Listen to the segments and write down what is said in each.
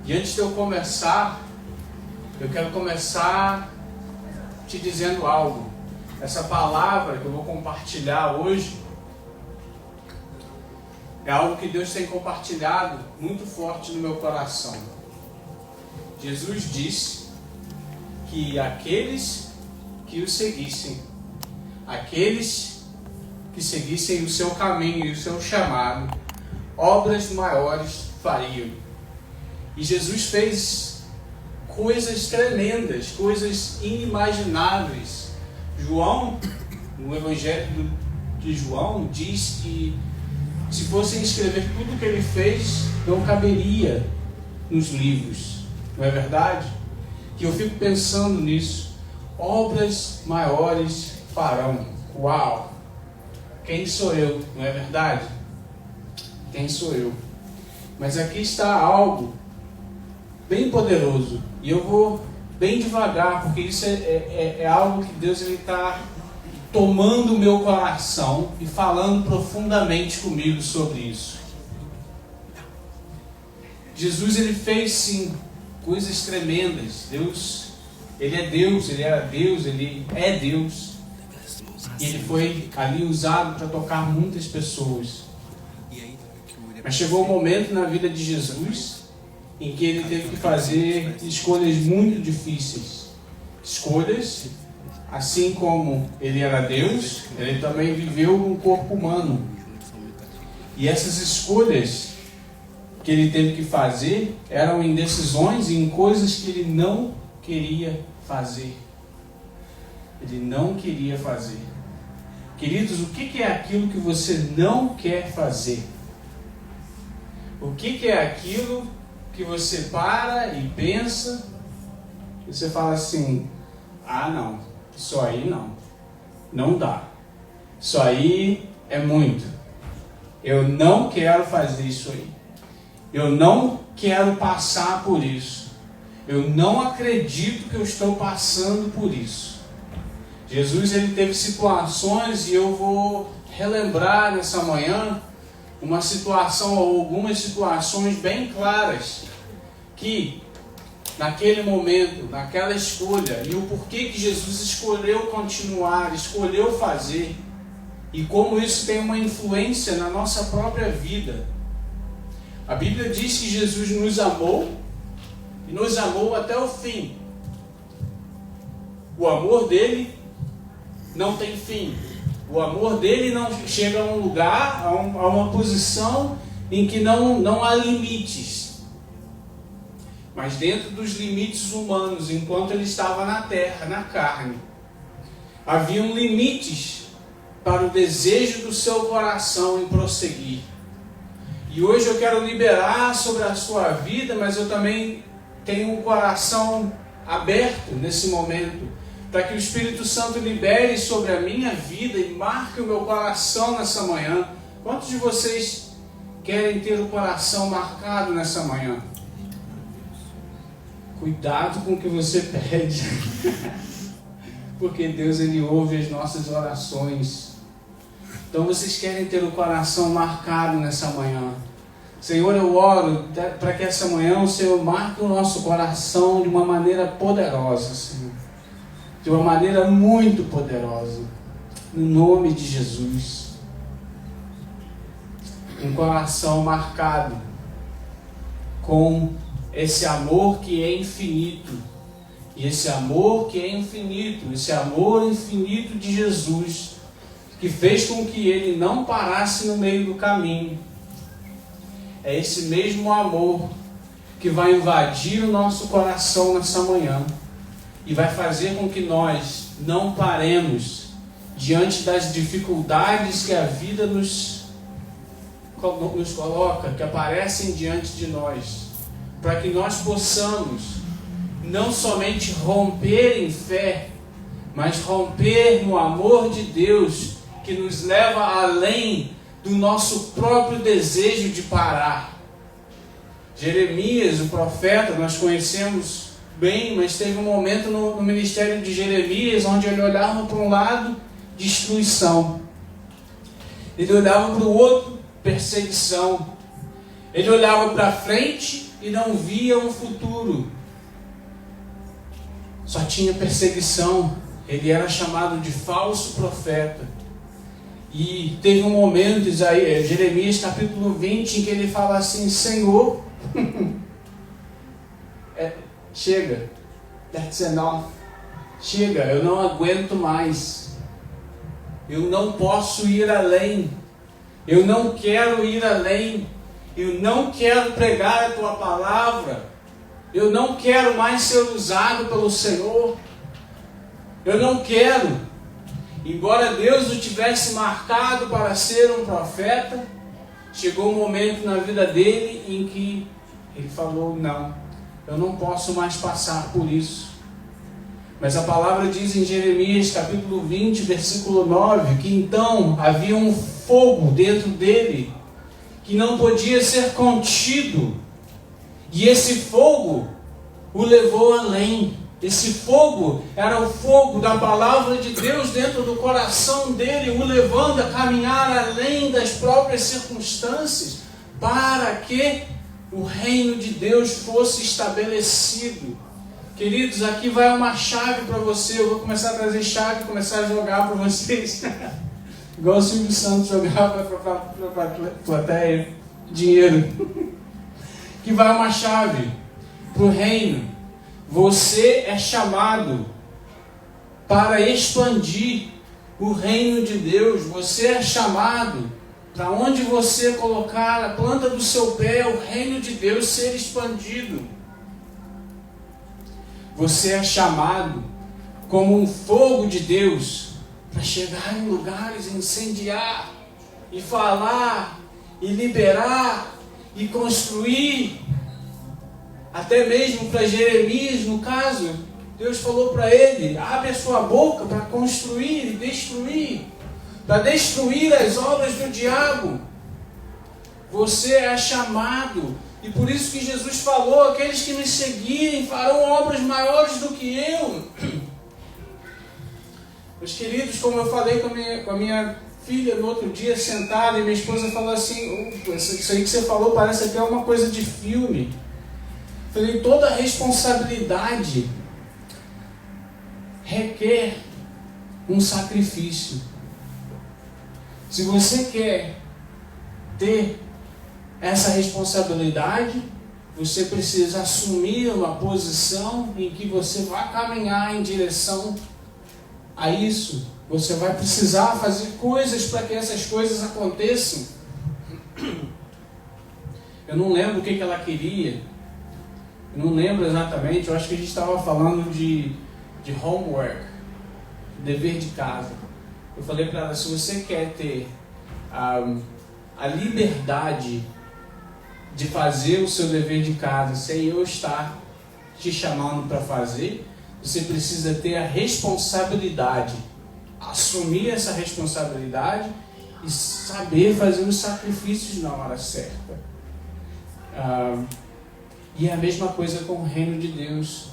E antes de eu começar, eu quero começar te dizendo algo. Essa palavra que eu vou compartilhar hoje é algo que Deus tem compartilhado muito forte no meu coração. Jesus disse que aqueles que o seguissem, aqueles que seguissem o seu caminho e o seu chamado, obras maiores fariam. E Jesus fez coisas tremendas, coisas inimagináveis. João, no Evangelho de João, diz que se fossem escrever tudo o que ele fez, não caberia nos livros. Não é verdade? Que eu fico pensando nisso. Obras maiores farão. Uau! Quem sou eu? Não é verdade? Quem sou eu? Mas aqui está algo bem poderoso. E eu vou bem devagar, porque isso é algo que Deus está tomando o meu coração e falando profundamente comigo sobre isso. Jesus, ele fez sim coisas tremendas. Deus, ele é Deus, ele era Deus, ele é Deus. E ele foi ali usado para tocar muitas pessoas. Mas chegou um momento na vida de Jesus em que ele teve que fazer escolhas muito difíceis. Escolhas, assim como ele era Deus, ele também viveu num corpo humano. E essas escolhas que ele teve que fazer eram em decisões e em coisas que ele não queria fazer. Ele não queria fazer. Queridos, o que é aquilo que você não quer fazer? O que é aquilo que você para e pensa e você fala assim: ah não, isso aí não dá, isso aí é muito, eu não quero fazer isso aí, eu não quero passar por isso, eu não acredito que eu estou passando por isso. Jesus, ele teve situações, e eu vou relembrar nessa manhã uma situação ou algumas situações bem claras que naquele momento, naquela escolha, e o porquê que Jesus escolheu continuar, escolheu fazer, e como isso tem uma influência na nossa própria vida. A Bíblia diz que Jesus nos amou, e nos amou até o fim. O amor dele não tem fim. O amor dele não chega a um lugar, a uma posição em que não há limites. Mas dentro dos limites humanos, enquanto ele estava na terra, na carne, haviam limites para o desejo do seu coração em prosseguir. E hoje eu quero liberar sobre a sua vida, mas eu também tenho um coração aberto nesse momento, para que o Espírito Santo libere sobre a minha vida e marque o meu coração nessa manhã. Quantos de vocês querem ter o coração marcado nessa manhã? Cuidado com o que você pede, porque Deus, ele ouve as nossas orações. Então vocês querem ter o coração marcado nessa manhã. Senhor, eu oro para que essa manhã o Senhor marque o nosso coração de uma maneira poderosa, Senhor. De uma maneira muito poderosa. No nome de Jesus. Um coração marcado com esse amor que é infinito. E esse amor que é infinito, esse amor infinito de Jesus, que fez com que ele não parasse no meio do caminho. É esse mesmo amor que vai invadir o nosso coração nessa manhã e vai fazer com que nós não paremos diante das dificuldades que a vida nos coloca, que aparecem diante de nós, para que nós possamos não somente romper em fé, mas romper no amor de Deus, que nos leva além do nosso próprio desejo de parar. Jeremias, o profeta, nós conhecemos bem, mas teve um momento no ministério de Jeremias onde ele olhava para um lado, destruição. Ele olhava para o outro, perseguição. Ele olhava para frente e não via um futuro. Só tinha perseguição. Ele era chamado de falso profeta. E teve um momento, Jeremias capítulo 20, em que ele fala assim: Senhor, chega, that's enough. Chega, eu não aguento mais. Eu não posso ir além. Eu não quero ir além. Eu não quero pregar a tua palavra. Eu não quero mais ser usado pelo Senhor. Eu não quero. Embora Deus o tivesse marcado para ser um profeta, chegou um momento na vida dele em que ele falou: não, eu não posso mais passar por isso. Mas a palavra diz em Jeremias capítulo 20, versículo 9, que então havia um fogo dentro dele que não podia ser contido. E esse fogo o levou além. Esse fogo era o fogo da palavra de Deus dentro do coração dele, o levando a caminhar além das próprias circunstâncias, para que o reino de Deus fosse estabelecido. Queridos, aqui vai uma chave para você. Eu vou começar a trazer chave e começar a jogar para vocês. Igual o Silvio Santos jogava para a plateia dinheiro. Que vai uma chave para o reino. Você é chamado para expandir o reino de Deus. Você é chamado para onde você colocar a planta do seu pé, o reino de Deus ser expandido. Você é chamado como um fogo de Deus para chegar em lugares e incendiar, e falar, e liberar, e construir. Até mesmo para Jeremias, no caso, Deus falou para ele: abre a sua boca para construir e destruir, para destruir as obras do diabo. Você é chamado, e por isso que Jesus falou: aqueles que me seguirem farão obras maiores do que eu. Meus queridos, como eu falei com a minha filha no outro dia, sentada, e minha esposa falou assim: isso aí que você falou parece até uma coisa de filme. Falei: toda responsabilidade requer um sacrifício. Se você quer ter essa responsabilidade, você precisa assumir uma posição em que você vai caminhar em direção a isso. Você vai precisar fazer coisas para que essas coisas aconteçam. Eu não lembro o que ela queria. Eu não lembro exatamente. Eu acho que a gente estava falando de homework, dever de casa. Eu falei para ela: se você quer ter a liberdade de fazer o seu dever de casa sem eu estar te chamando para fazer, você precisa ter a responsabilidade, assumir essa responsabilidade e saber fazer os sacrifícios na hora certa. E é a mesma coisa com o reino de Deus.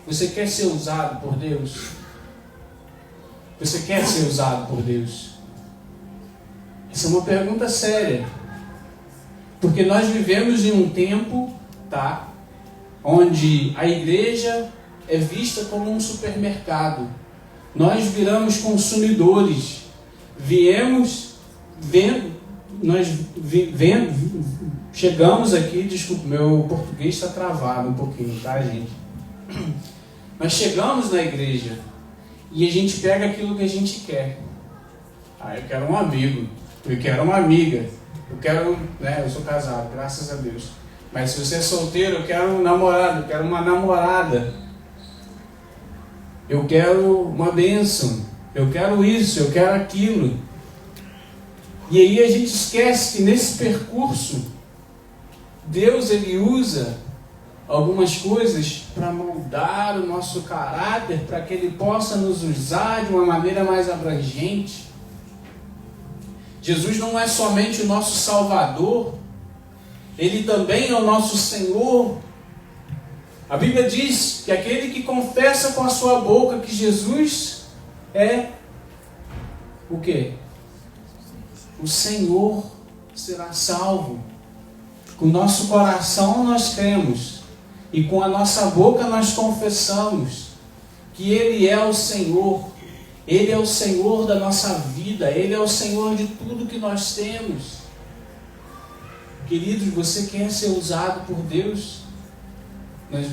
Você quer ser usado por Deus? Você quer ser usado por Deus? Essa é uma pergunta séria. Porque nós vivemos em um tempo, onde a igreja é vista como um supermercado. Nós viramos consumidores. Chegamos aqui, desculpa, meu português está travado um pouquinho, tá, gente? Nós chegamos na igreja e a gente pega aquilo que a gente quer. Eu quero um amigo, eu quero uma amiga, eu quero, eu sou casado, graças a Deus. Mas se você é solteiro, eu quero um namorado, eu quero uma namorada. Eu quero uma bênção, eu quero isso, eu quero aquilo. E aí a gente esquece que nesse percurso, Deus ele usa algumas coisas para moldar o nosso caráter, para que Ele possa nos usar de uma maneira mais abrangente. Jesus não é somente o nosso Salvador, Ele também é o nosso Senhor. A Bíblia diz que aquele que confessa com a sua boca que Jesus é o quê? O Senhor, será salvo. Com o nosso coração nós cremos e com a nossa boca nós confessamos que Ele é o Senhor. Ele é o Senhor da nossa vida. Ele é o Senhor de tudo que nós temos. Queridos, você quer ser usado por Deus? Nós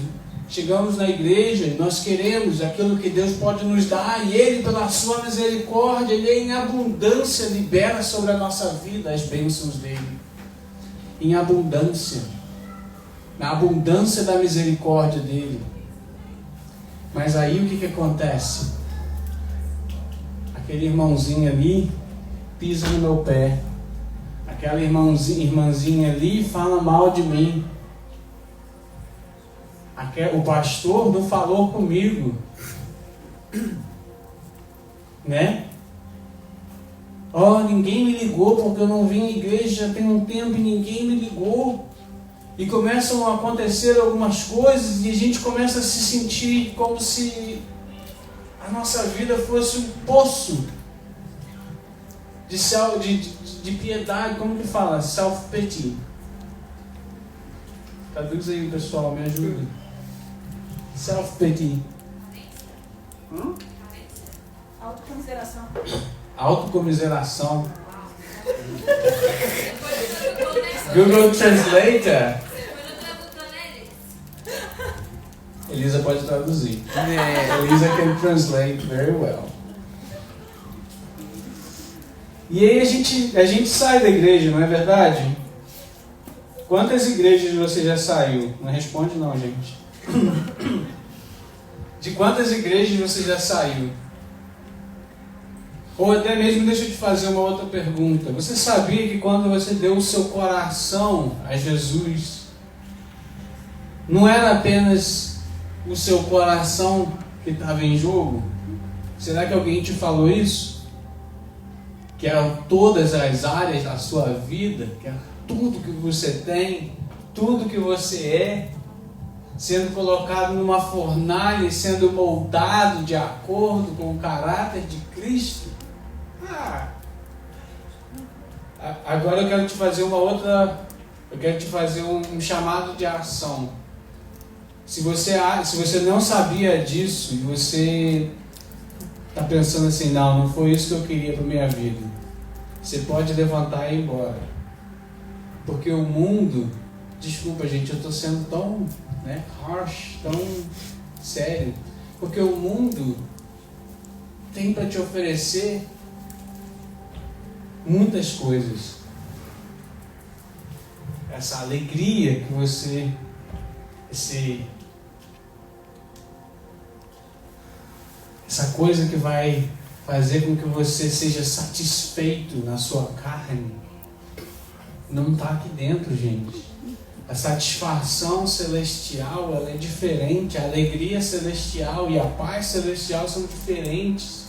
chegamos na igreja e nós queremos aquilo que Deus pode nos dar, e Ele, pela sua misericórdia, Ele em abundância libera sobre a nossa vida as bênçãos dEle. Em abundância. Na abundância da misericórdia dEle. Mas aí o que acontece? Aquele irmãozinho ali pisa no meu pé. Aquela irmãzinha ali fala mal de mim. O pastor não falou comigo, né? Ninguém me ligou porque eu não vim à igreja já tem um tempo e ninguém me ligou. E começam a acontecer algumas coisas e a gente começa a se sentir como se a nossa vida fosse um poço de piedade. Como que fala? Self-pity. Traduz aí, pessoal, me ajuda. Self-pity. Autocomiseração. Autocomiseração. Google Translator. Elisa pode traduzir. Elisa can translate very well. E aí a gente sai da igreja, não é verdade? Quantas igrejas você já saiu? Não responde não, gente. De quantas igrejas você já saiu? Ou até mesmo, deixa eu te fazer uma outra pergunta. Você sabia que quando você deu o seu coração a Jesus, não era apenas o seu coração que estava em jogo? Será que alguém te falou isso? Que eram todas as áreas da sua vida, que era tudo que você tem, tudo que você é, sendo colocado numa fornalha e sendo moldado de acordo com o caráter de Cristo? Agora eu quero te fazer um chamado de ação. Se você não sabia disso e você está pensando assim, não foi isso que eu queria para minha vida, você pode levantar e ir embora. Porque o mundo, desculpa gente, eu estou sendo tão harsh, tão sério, porque o mundo tem para te oferecer muitas coisas. Essa alegria que você, essa coisa que vai fazer com que você seja satisfeito na sua carne, não está aqui dentro, gente. A satisfação celestial, ela é diferente. A alegria celestial e a paz celestial são diferentes.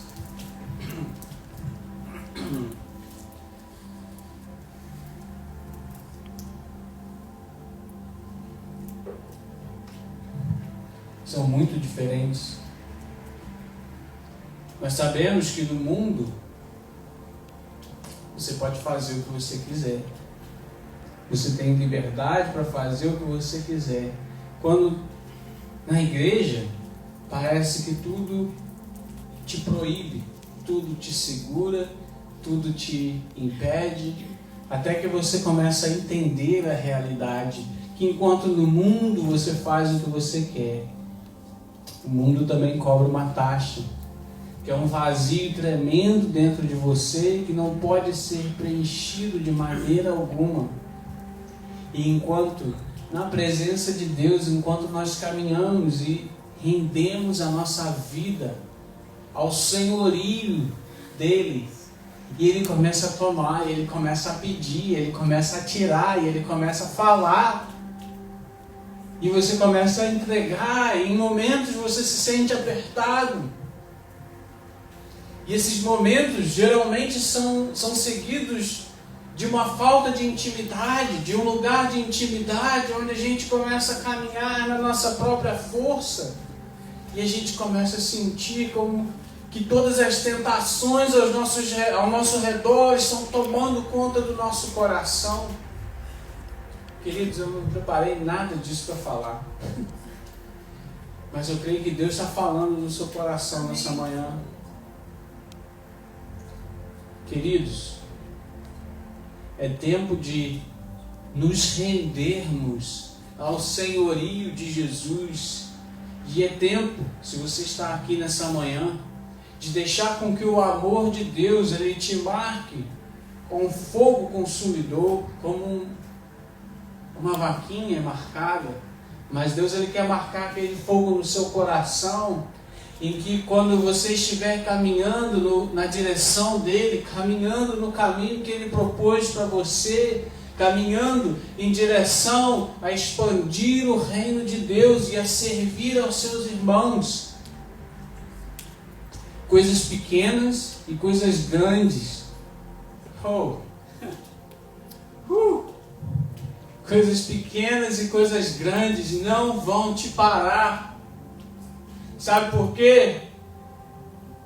São muito diferentes. Nós sabemos que no mundo você pode fazer o que você quiser. Você tem liberdade para fazer o que você quiser. Quando na igreja parece que tudo te proíbe, tudo te segura, tudo te impede, até que você começa a entender a realidade, que enquanto no mundo você faz o que você quer, o mundo também cobra uma taxa, que é um vazio tremendo dentro de você que não pode ser preenchido de maneira alguma. E enquanto na presença de Deus, enquanto nós caminhamos e rendemos a nossa vida ao senhorio dele, e ele começa a tomar, ele começa a pedir, ele começa a tirar, e ele começa a falar, e você começa a entregar, e em momentos você se sente apertado. E esses momentos geralmente são seguidos de uma falta de intimidade, de um lugar de intimidade onde a gente começa a caminhar na nossa própria força, e a gente começa a sentir como que todas as tentações ao nosso redor estão tomando conta do nosso coração. Queridos, eu não preparei nada disso para falar. Mas eu creio que Deus está falando no seu coração nessa manhã. Queridos, é tempo de nos rendermos ao senhorio de Jesus. E é tempo, se você está aqui nessa manhã, de deixar com que o amor de Deus ele te marque com um fogo consumidor, como uma vaquinha marcada. Mas Deus ele quer marcar aquele fogo no seu coração, em que quando você estiver caminhando na direção dele, caminhando no caminho que ele propôs para você, caminhando em direção a expandir o reino de Deus e a servir aos seus irmãos. Coisas pequenas e coisas grandes. Coisas pequenas e coisas grandes não vão te parar. Sabe por quê?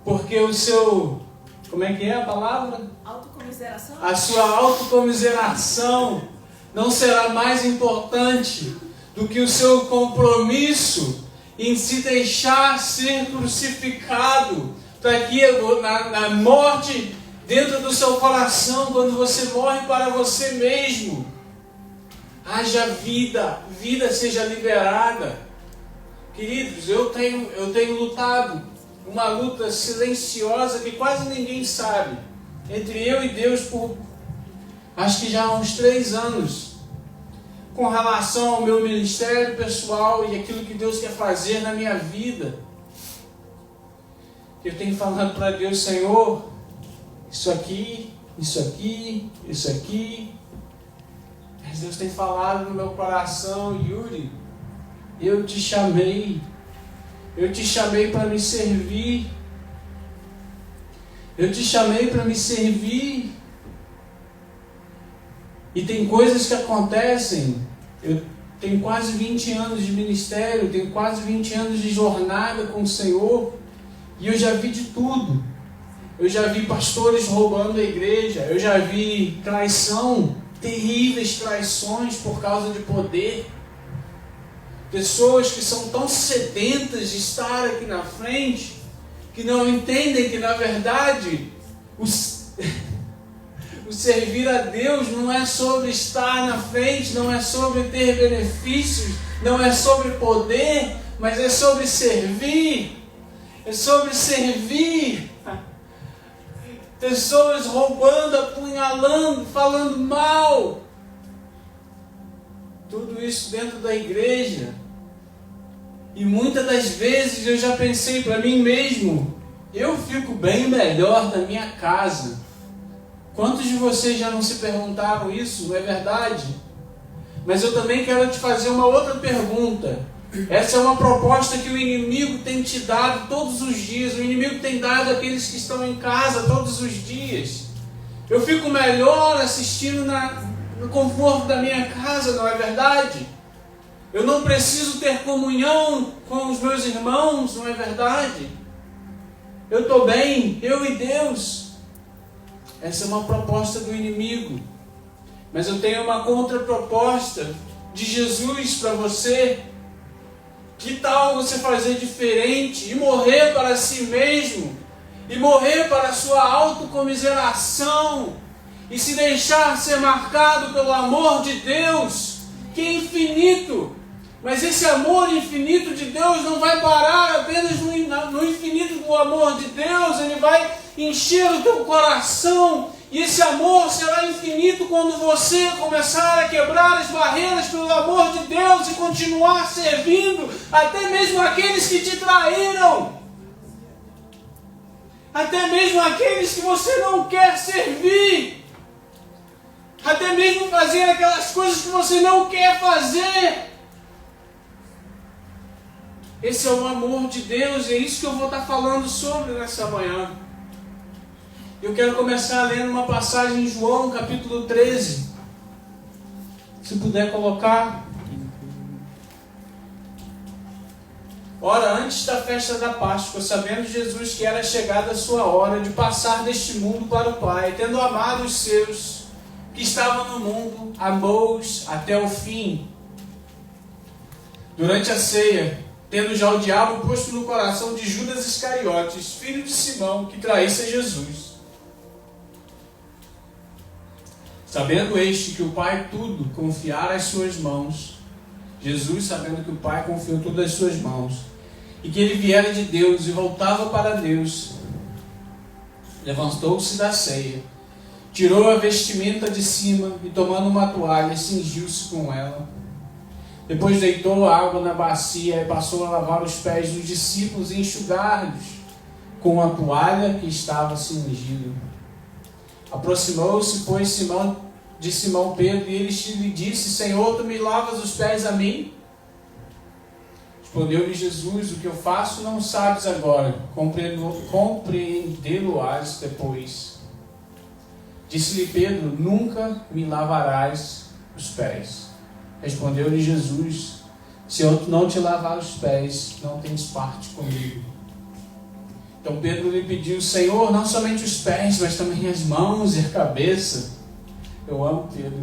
Porque o seu... Como é que é a palavra? Autocomiseração. A sua autocomiseração não será mais importante do que o seu compromisso em se deixar ser crucificado, para que na morte dentro do seu coração, quando você morre para você mesmo, haja vida seja liberada. Queridos, eu tenho lutado uma luta silenciosa que quase ninguém sabe, entre eu e Deus por acho que já há uns 3 anos, com relação ao meu ministério pessoal e aquilo que Deus quer fazer na minha vida. Eu tenho falado para Deus: Senhor, isso aqui. Mas Deus tem falado no meu coração: Yuri, eu te chamei para me servir. E tem coisas que acontecem. Eu tenho quase 20 anos de ministério, tenho quase 20 anos de jornada com o Senhor, e eu já vi de tudo. Eu já vi pastores roubando a igreja, eu já vi traição, terríveis traições por causa de poder. Pessoas que são tão sedentas de estar aqui na frente, que não entendem que, na verdade, o servir a Deus não é sobre estar na frente, não é sobre ter benefícios, não é sobre poder, mas é sobre servir. É sobre servir. Pessoas roubando, apunhalando, falando mal. Tudo isso dentro da igreja. E muitas das vezes eu já pensei para mim mesmo: eu fico bem melhor na minha casa. Quantos de vocês já não se perguntaram isso? Não é verdade? Mas eu também quero te fazer uma outra pergunta. Essa é uma proposta que o inimigo tem te dado todos os dias. O inimigo tem dado àqueles que estão em casa todos os dias. Eu fico melhor assistindo no conforto da minha casa, não é verdade? Eu não preciso ter comunhão com os meus irmãos, não é verdade? Eu estou bem, eu e Deus. Essa é uma proposta do inimigo. Mas eu tenho uma contraproposta de Jesus para você. Que tal você fazer diferente e morrer para si mesmo? E morrer para a sua autocomiseração? E se deixar ser marcado pelo amor de Deus, que é infinito. Mas esse amor infinito de Deus não vai parar apenas no infinito do amor de Deus. Ele vai encher o teu coração. E esse amor será infinito quando você começar a quebrar as barreiras pelo amor de Deus e continuar servindo até mesmo aqueles que te traíram. Até mesmo aqueles que você não quer servir. Até mesmo fazer aquelas coisas que você não quer fazer. Esse é o amor de Deus, e é isso que eu vou estar falando sobre nessa manhã. Eu quero começar lendo uma passagem em João, capítulo 13. Se puder colocar. Ora, antes da festa da Páscoa, sabendo Jesus que era chegada a sua hora de passar deste mundo para o Pai, tendo amado os seus que estava no mundo, amou-os até o fim. Durante a ceia, tendo já o diabo posto no coração de Judas Iscariotes, filho de Simão, que traísse a Jesus. Sabendo este que o Pai tudo confiara às suas mãos, Jesus, sabendo que o Pai confiou tudo às suas mãos, e que ele viera de Deus e voltava para Deus, levantou-se da ceia, tirou a vestimenta de cima e, tomando uma toalha, cingiu-se com ela. Depois deitou a água na bacia e passou a lavar os pés dos discípulos e enxugar-lhes com a toalha que estava cingido. Aproximou-se, pois, de Simão Pedro, e ele lhe disse: Senhor, tu me lavas os pés a mim? Respondeu-lhe Jesus: o que eu faço não sabes agora, compreendê-lo-ás depois. Disse-lhe Pedro: nunca me lavarás os pés. Respondeu-lhe Jesus: se eu não te lavar os pés, não tens parte comigo. Então Pedro lhe pediu: Senhor, não somente os pés, mas também as mãos e a cabeça. Eu amo Pedro.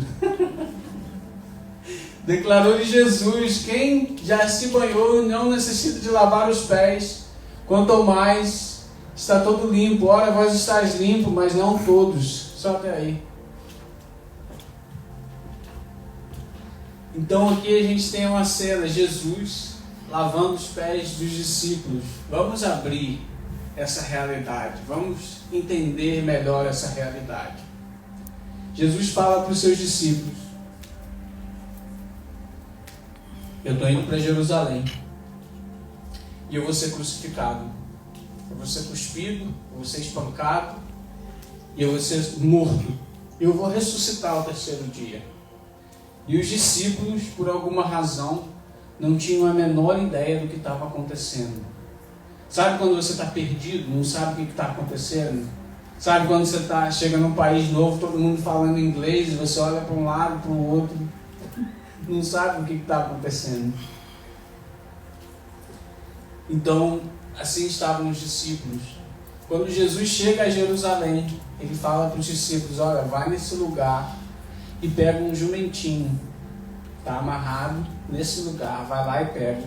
Declarou-lhe Jesus: quem já se banhou não necessita de lavar os pés, quanto ao mais está todo limpo. Ora, vós estáis limpo, mas não todos. Só até aí. Então aqui a gente tem uma cena, Jesus lavando os pés dos discípulos. Vamos abrir essa realidade, vamos entender melhor essa realidade. Jesus fala para os seus discípulos: eu estou indo para Jerusalém e eu vou ser crucificado, eu vou ser cuspido, eu vou ser espancado e eu vou ser morto. Eu vou ressuscitar ao terceiro dia. E os discípulos, por alguma razão, não tinham a menor ideia do que estava acontecendo. Sabe quando você está perdido, não sabe o que está acontecendo? Sabe quando você chega num país novo, todo mundo falando inglês, e você olha para um lado, para o outro, não sabe o que está acontecendo. Então, assim estavam os discípulos. Quando Jesus chega a Jerusalém, ele fala para os discípulos: olha, vai nesse lugar e pega um jumentinho, está amarrado nesse lugar, vai lá e pega.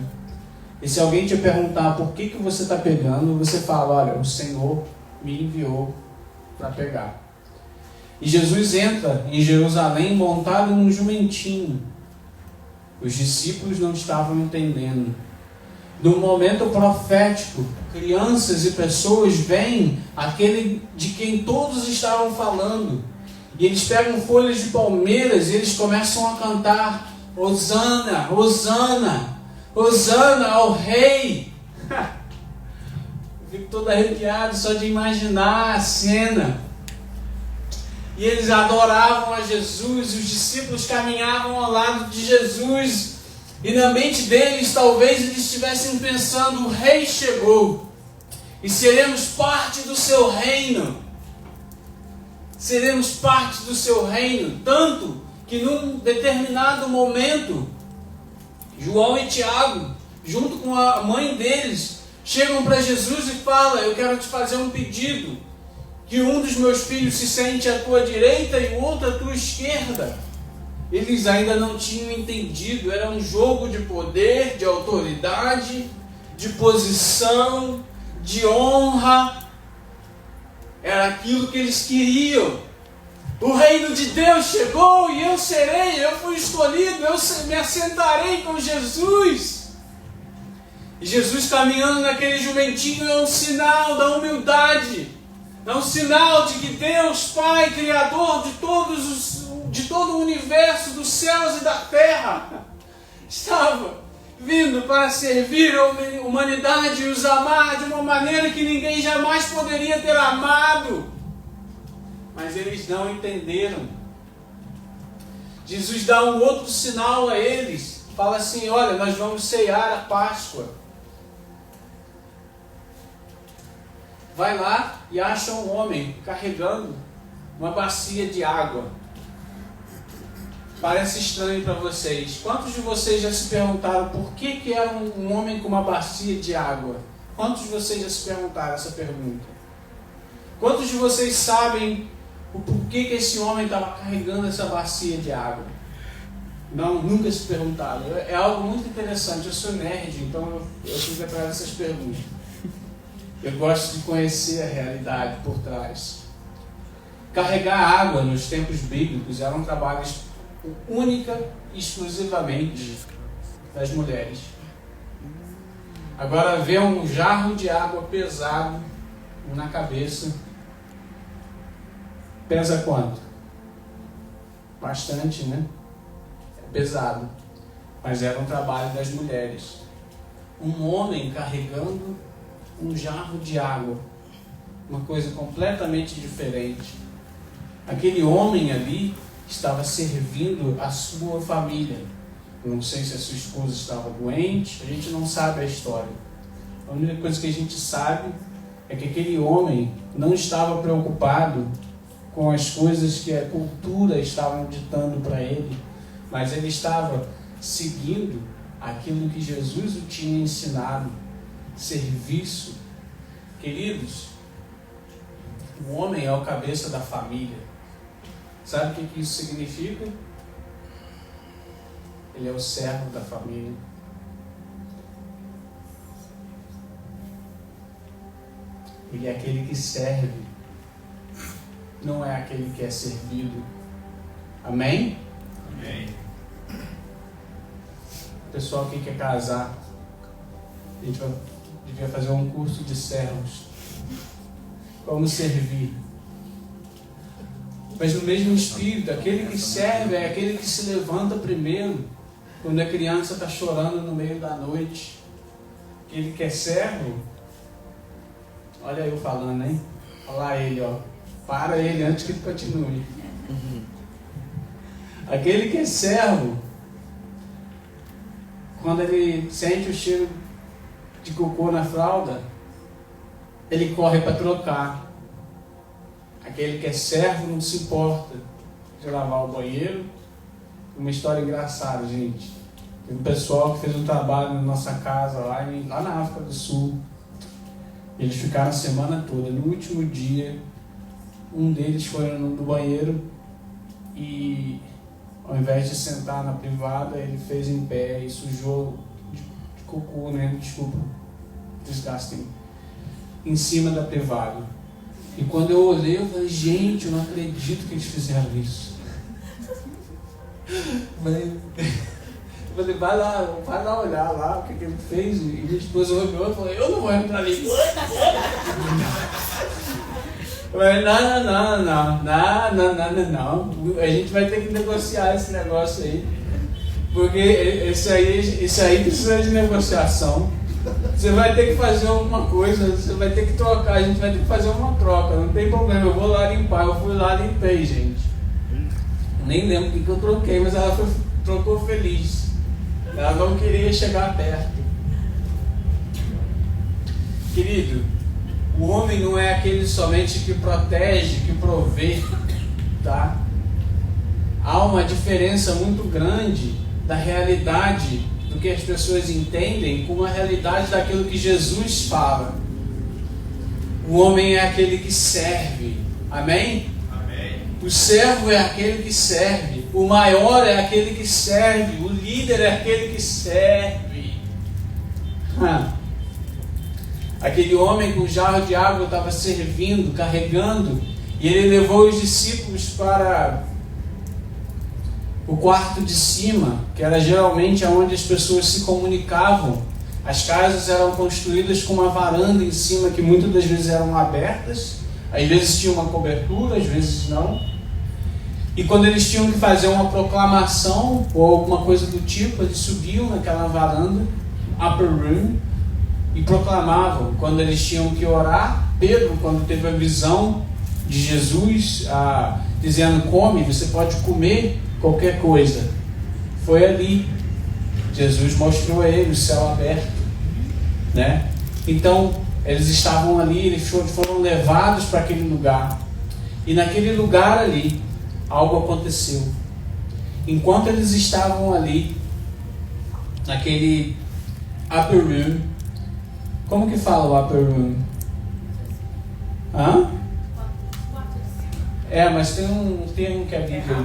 E se alguém te perguntar por que você está pegando, você fala: olha, o Senhor me enviou para pegar. E Jesus entra em Jerusalém montado num jumentinho. Os discípulos não estavam entendendo. No momento profético, crianças e pessoas veem aquele de quem todos estavam falando. E eles pegam folhas de palmeiras e eles começam a cantar: Hosana, Hosana, Hosana ao Rei. Eu fico todo arrepiado só de imaginar a cena. E eles adoravam a Jesus, os discípulos caminhavam ao lado de Jesus, e na mente deles talvez eles estivessem pensando: o Rei chegou, e seremos parte do seu reino. Seremos parte do seu reino, tanto que num determinado momento, João e Tiago, junto com a mãe deles, chegam para Jesus e falam: eu quero te fazer um pedido, que um dos meus filhos se sente à tua direita e o outro à tua esquerda. Eles ainda não tinham entendido, era um jogo de poder, de autoridade, de posição, de honra. Era aquilo que eles queriam. O reino de Deus chegou e eu fui escolhido, eu me assentarei com Jesus. E Jesus caminhando naquele jumentinho é um sinal da humildade, é um sinal de que Deus, Pai, Criador de todo o universo, dos céus e da terra, estava vindo para servir a humanidade e os amar de uma maneira que ninguém jamais poderia ter amado. Mas eles não entenderam. Jesus dá um outro sinal a eles. Fala assim: olha, nós vamos ceiar a Páscoa. Vai lá e acha um homem carregando uma bacia de água. Parece estranho para vocês. Quantos de vocês já se perguntaram por que era um homem com uma bacia de água? Quantos de vocês já se perguntaram essa pergunta? Quantos de vocês sabem o porquê que esse homem estava carregando essa bacia de água. Não, nunca se perguntaram. É algo muito interessante. Eu sou nerd, então eu fiz atrás dessas perguntas. Eu gosto de conhecer a realidade por trás. Carregar água nos tempos bíblicos era um trabalho única e exclusivamente das mulheres. Agora, ver um jarro de água pesado na cabeça, pesa quanto? Bastante, né? É pesado. Mas era um trabalho das mulheres. Um homem carregando um jarro de água, uma coisa completamente diferente. Aquele homem ali estava servindo a sua família. Eu não sei se a sua esposa estava doente, a gente não sabe a história. A única coisa que a gente sabe é que aquele homem não estava preocupado com as coisas que a cultura estava ditando para ele, mas ele estava seguindo aquilo que Jesus o tinha ensinado, serviço. Queridos, o homem é o cabeça da família. Sabe o que isso significa? Ele é o servo da família. Ele é aquele que serve, não é aquele que é servido. Amém? Amém. O pessoal que quer casar, a gente devia fazer um curso de servos. Como servir. Mas no mesmo espírito, aquele que serve é aquele que se levanta primeiro, quando a criança está chorando no meio da noite. Aquele que é servo, olha eu falando, hein? Olha lá ele, ó. Para ele antes que ele continue. Aquele que é servo, quando ele sente o cheiro de cocô na fralda, ele corre para trocar. Aquele que é servo não se importa de lavar o banheiro. Uma história engraçada, gente. Tem um pessoal que fez um trabalho na nossa casa lá na África do Sul. Eles ficaram a semana toda. No último dia, um deles foi no banheiro e, ao invés de sentar na privada, ele fez em pé e sujou de cocô, né? Desculpa, disgusting, em cima da privada. E quando eu olhei, eu falei, gente, eu não acredito que eles fizeram isso. Eu falei, vai lá olhar lá o que ele fez. E minha esposa olhou e falou, eu não vou entrar ali. Eu falei, não. A gente vai ter que negociar esse negócio aí. Porque esse aí precisa de negociação. Você vai ter que fazer alguma coisa, você vai ter que trocar, a gente vai ter que fazer uma troca, não tem problema, eu vou lá limpar. Eu fui lá e limpei, gente. Nem lembro o que eu troquei, mas ela trocou feliz. Ela não queria chegar perto. Querido, o homem não é aquele somente que protege, que provê, tá? Há uma diferença muito grande da realidade do que as pessoas entendem com a realidade daquilo que Jesus fala. O homem é aquele que serve. Amém? Amém. O servo é aquele que serve. O maior é aquele que serve. O líder é aquele que serve. Aquele homem com jarro de água estava servindo, carregando, e ele levou os discípulos para o quarto de cima, que era geralmente onde as pessoas se comunicavam. As casas eram construídas com uma varanda em cima, que muitas das vezes eram abertas, às vezes tinha uma cobertura, às vezes não. E quando eles tinham que fazer uma proclamação ou alguma coisa do tipo, eles subiam naquela varanda, upper room, e proclamavam. Quando eles tinham que orar, Pedro, quando teve a visão de Jesus dizendo, come, você pode comer qualquer coisa, foi ali. Jesus mostrou a ele o céu aberto, né? Então, eles estavam ali, eles foram levados para aquele lugar. E naquele lugar ali, algo aconteceu. Enquanto eles estavam ali, naquele upper room, como que fala o upper room? Mas tem um termo que a Bíblia...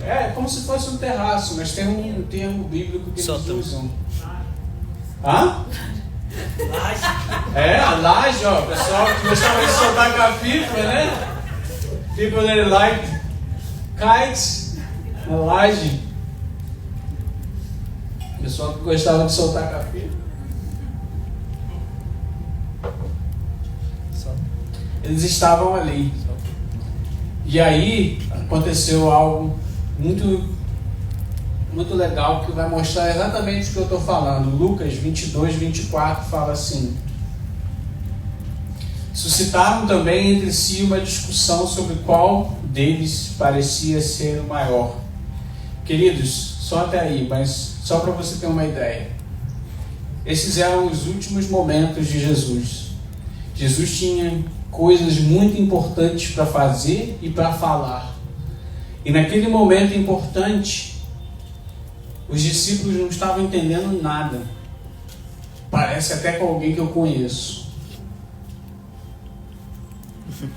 É como se fosse um terraço, mas tem um termo bíblico que eles usam. Hã? A laje, ó. O pessoal que gostava de soltar capifa, né? People that like kites, a laje. O pessoal que gostava de soltar capifa. Eles estavam ali. E aí aconteceu algo muito legal que vai mostrar exatamente o que eu estou falando. Lucas 22, 24 fala assim: suscitaram também entre si uma discussão sobre qual deles parecia ser o maior. Queridos, só até aí, mas só para você ter uma ideia. Esses eram os últimos momentos de Jesus. Jesus tinha coisas muito importantes para fazer e para falar. E naquele momento importante, os discípulos não estavam entendendo nada. Parece até com alguém que eu conheço. O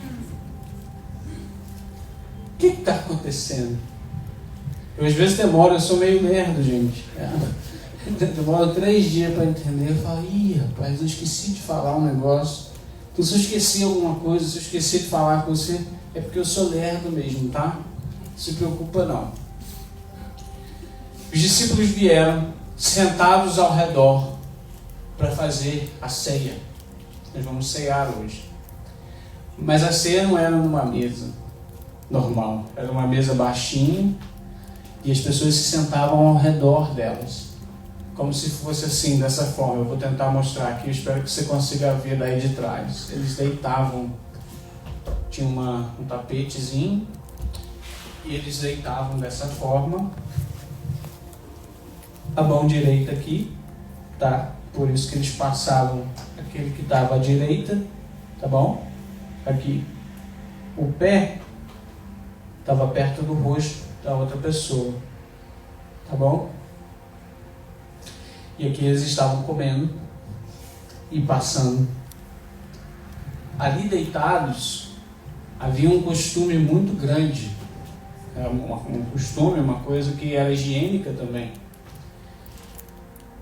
que está acontecendo? Eu às vezes demoro, eu sou meio lerdo, gente. Demoro 3 dias para entender. Eu falo, rapaz, eu esqueci de falar um negócio. Então, se eu esqueci alguma coisa, se eu esqueci de falar com você, é porque eu sou lerdo mesmo, tá? Não se preocupa não. Os discípulos vieram sentados ao redor para fazer a ceia. Nós vamos cear hoje. Mas a ceia não era numa mesa normal. Era uma mesa baixinha e as pessoas se sentavam ao redor delas. Como se fosse assim, dessa forma. Eu vou tentar mostrar aqui, eu espero que você consiga ver daí de trás. Eles deitavam, tinha um tapetezinho, e eles deitavam dessa forma. A mão direita aqui, tá? Por isso que eles passavam aquele que estava à direita, tá bom? Aqui. O pé estava perto do rosto da outra pessoa, tá bom? E aqui eles estavam comendo e passando. Ali deitados, havia um costume muito grande. Um costume, uma coisa que era higiênica também.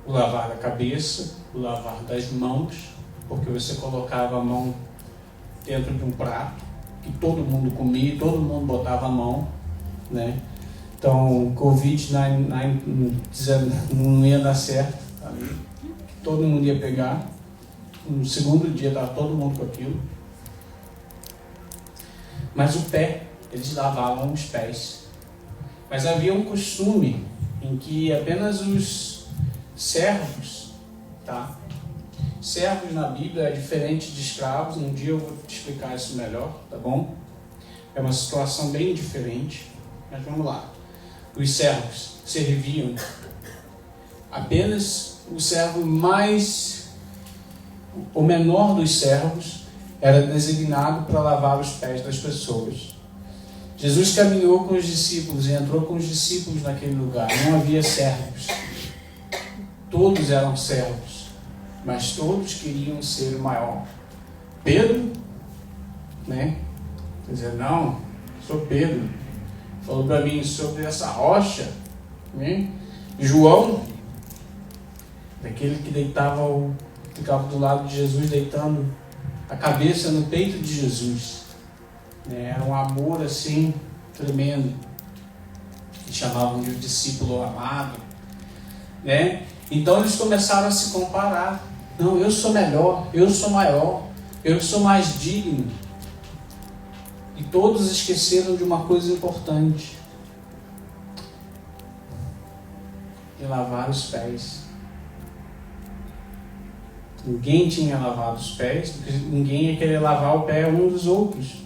O lavar da cabeça, o lavar das mãos, porque você colocava a mão dentro de um prato, que todo mundo comia, todo mundo botava a mão, né? Então, Covid-19 não ia dar certo, ali, todo mundo ia pegar. No segundo dia estava todo mundo com aquilo. Mas o pé, eles lavavam os pés. Mas havia um costume em que apenas os servos, tá? Servos na Bíblia é diferente de escravos. Um dia eu vou te explicar isso melhor, tá bom? É uma situação bem diferente, mas vamos lá. Os servos serviam. Apenas o servo o menor dos servos era designado para lavar os pés das pessoas. Jesus caminhou com os discípulos e entrou com os discípulos naquele lugar. Não havia servos. Todos eram servos, mas todos queriam ser o maior. Pedro, né? Quer dizer, não, sou Pedro. Falou para mim sobre essa rocha, né? João, daquele que ficava do lado de Jesus, deitando a cabeça no peito de Jesus. Era um amor assim tremendo, que chamavam de um discípulo amado, né? Então eles começaram a se comparar. Não, eu sou melhor, eu sou maior, eu sou mais digno. E todos esqueceram de uma coisa importante: de lavar os pés. Ninguém tinha lavado os pés, porque ninguém ia querer lavar o pé um dos outros.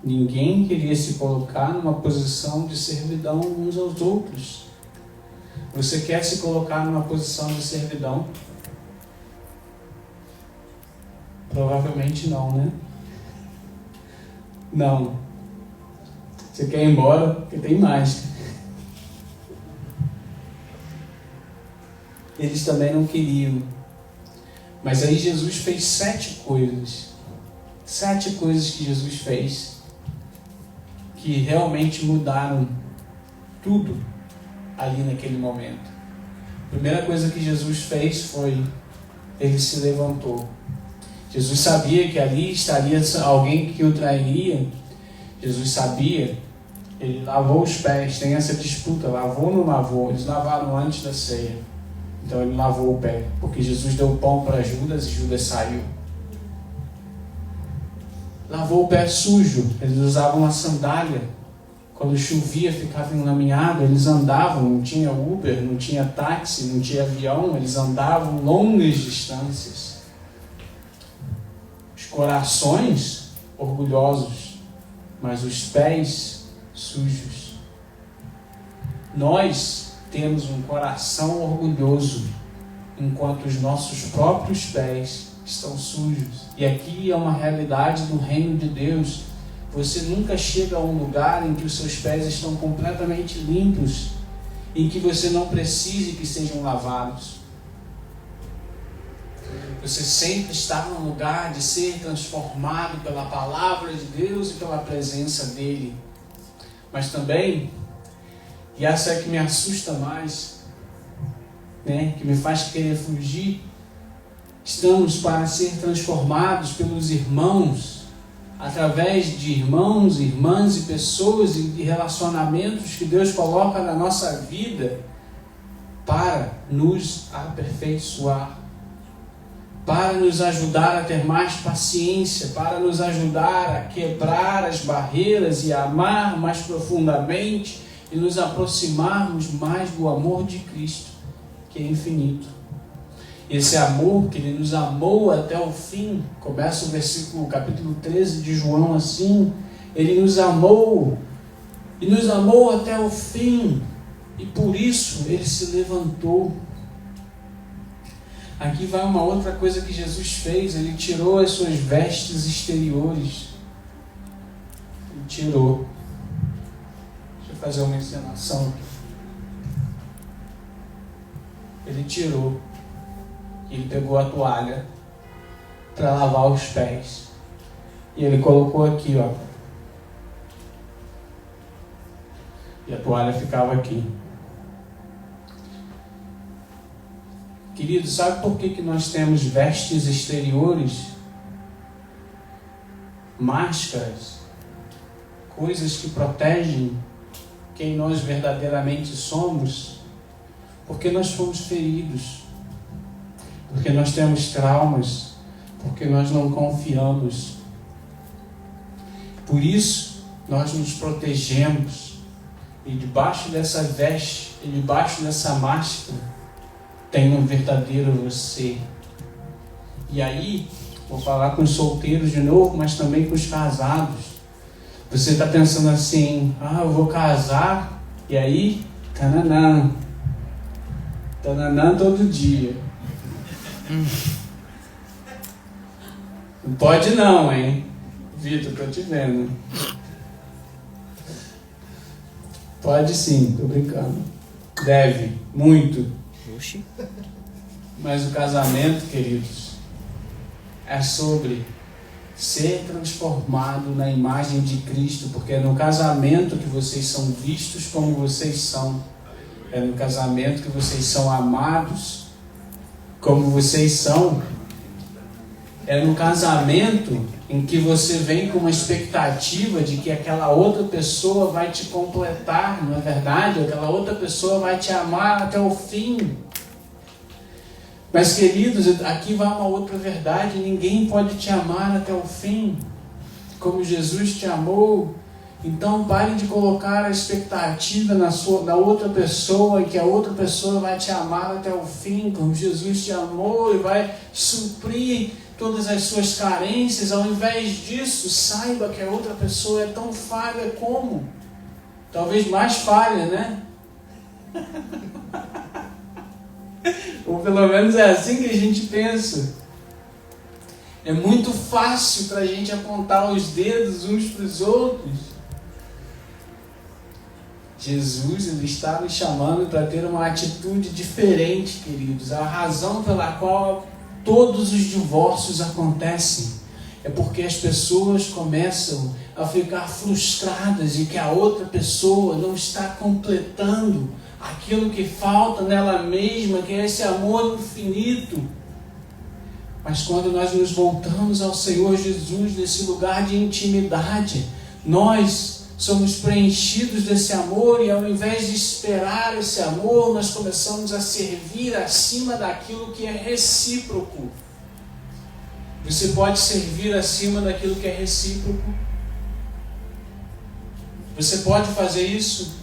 Ninguém queria se colocar numa posição de servidão uns aos outros. Você quer se colocar numa posição de servidão? Provavelmente não, né? Não. Você quer ir embora porque tem mais. Eles também não queriam. Mas aí Jesus fez 7 coisas. 7 coisas que Jesus fez. que realmente mudaram tudo ali naquele momento. A primeira coisa que Jesus fez foi, ele se levantou. Jesus sabia que ali estaria alguém que o trairia. Jesus sabia, ele lavou os pés. Tem essa disputa, lavou ou não lavou? Eles lavaram antes da ceia. Então ele lavou o pé, porque Jesus deu o pão para Judas e Judas saiu. Lavou o pé sujo. Eles usavam uma sandália. Quando chovia, ficava enlameado. Eles andavam, não tinha Uber, não tinha táxi, não tinha avião. Eles andavam longas distâncias. Os corações orgulhosos, mas os pés sujos. Nós temos um coração orgulhoso, enquanto os nossos próprios pés estão sujos. E aqui é uma realidade do reino de Deus. Você nunca chega a um lugar em que os seus pés estão completamente limpos, em que você não precise que sejam lavados. Você sempre está num lugar de ser transformado pela palavra de Deus e pela presença dEle. Mas também, e essa é que me assusta mais, que me faz querer fugir, estamos para ser transformados pelos irmãos, através de irmãos, irmãs e pessoas e relacionamentos que Deus coloca na nossa vida para nos aperfeiçoar, para nos ajudar a ter mais paciência, para nos ajudar a quebrar as barreiras e a amar mais profundamente e nos aproximarmos mais do amor de Cristo, que é infinito. Esse amor que Ele nos amou até o fim, começa o capítulo 13 de João assim, Ele nos amou, e nos amou até o fim, e por isso Ele se levantou. Aqui vai uma outra coisa que Jesus fez, Ele tirou as suas vestes exteriores. Ele tirou. Deixa eu fazer uma encenação aqui. Ele tirou. Ele pegou a toalha para lavar os pés. E Ele colocou aqui, ó. E a toalha ficava aqui. Querido, sabe por que nós temos vestes exteriores? Máscaras, coisas que protegem quem nós verdadeiramente somos? Porque nós fomos feridos, porque nós temos traumas, porque nós não confiamos. Por isso, nós nos protegemos, e debaixo dessa veste, e debaixo dessa máscara, tem um verdadeiro você. E aí, vou falar com os solteiros de novo, mas também com os casados. Você está pensando assim, eu vou casar, e aí, tananã. Tananã todo dia. Não pode não, hein? Vitor, tô te vendo. Pode sim, tô brincando. Deve, muito. Oxi. Mas o casamento, queridos, é sobre ser transformado na imagem de Cristo, porque é no casamento que vocês são vistos como vocês são. É no casamento que vocês são amados como vocês são. É no casamento em que você vem com uma expectativa de que aquela outra pessoa vai te completar, não é verdade? Aquela outra pessoa vai te amar até o fim. Mas, queridos, aqui vai uma outra verdade: ninguém pode te amar até o fim, como Jesus te amou. Então, pare de colocar a expectativa na outra pessoa, e que a outra pessoa vai te amar até o fim, como Jesus te amou e vai suprir todas as suas carências. Ao invés disso, saiba que a outra pessoa é tão falha como, talvez mais falha, né? Ou pelo menos é assim que a gente pensa. É muito fácil para a gente apontar os dedos uns para os outros. Jesus, Ele está nos chamando para ter uma atitude diferente, queridos. A razão pela qual todos os divórcios acontecem é porque as pessoas começam a ficar frustradas de que a outra pessoa não está completando aquilo que falta nela mesma, que é esse amor infinito. Mas quando nós nos voltamos ao Senhor Jesus, nesse lugar de intimidade, nós somos preenchidos desse amor e ao invés de esperar esse amor, nós começamos a servir acima daquilo que é recíproco. Você pode servir acima daquilo que é recíproco? Você pode fazer isso?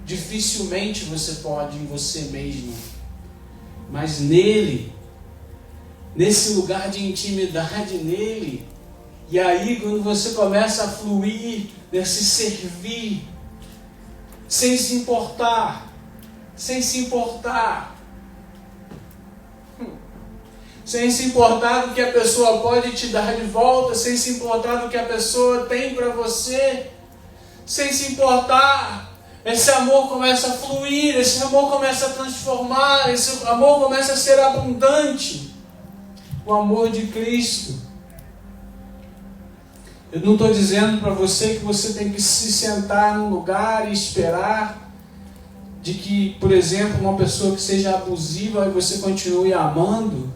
Dificilmente você pode em você mesmo. Mas nele, nesse lugar de intimidade nele, e aí quando você começa a fluir nesse servir, sem se importar, sem se importar do que a pessoa pode te dar de volta, sem se importar do que a pessoa tem para você, sem se importar, esse amor começa a fluir, esse amor começa a transformar, esse amor começa a ser abundante. O amor de Cristo. Eu não estou dizendo para você que você tem que se sentar num lugar e esperar de que, por exemplo, uma pessoa que seja abusiva e você continue amando.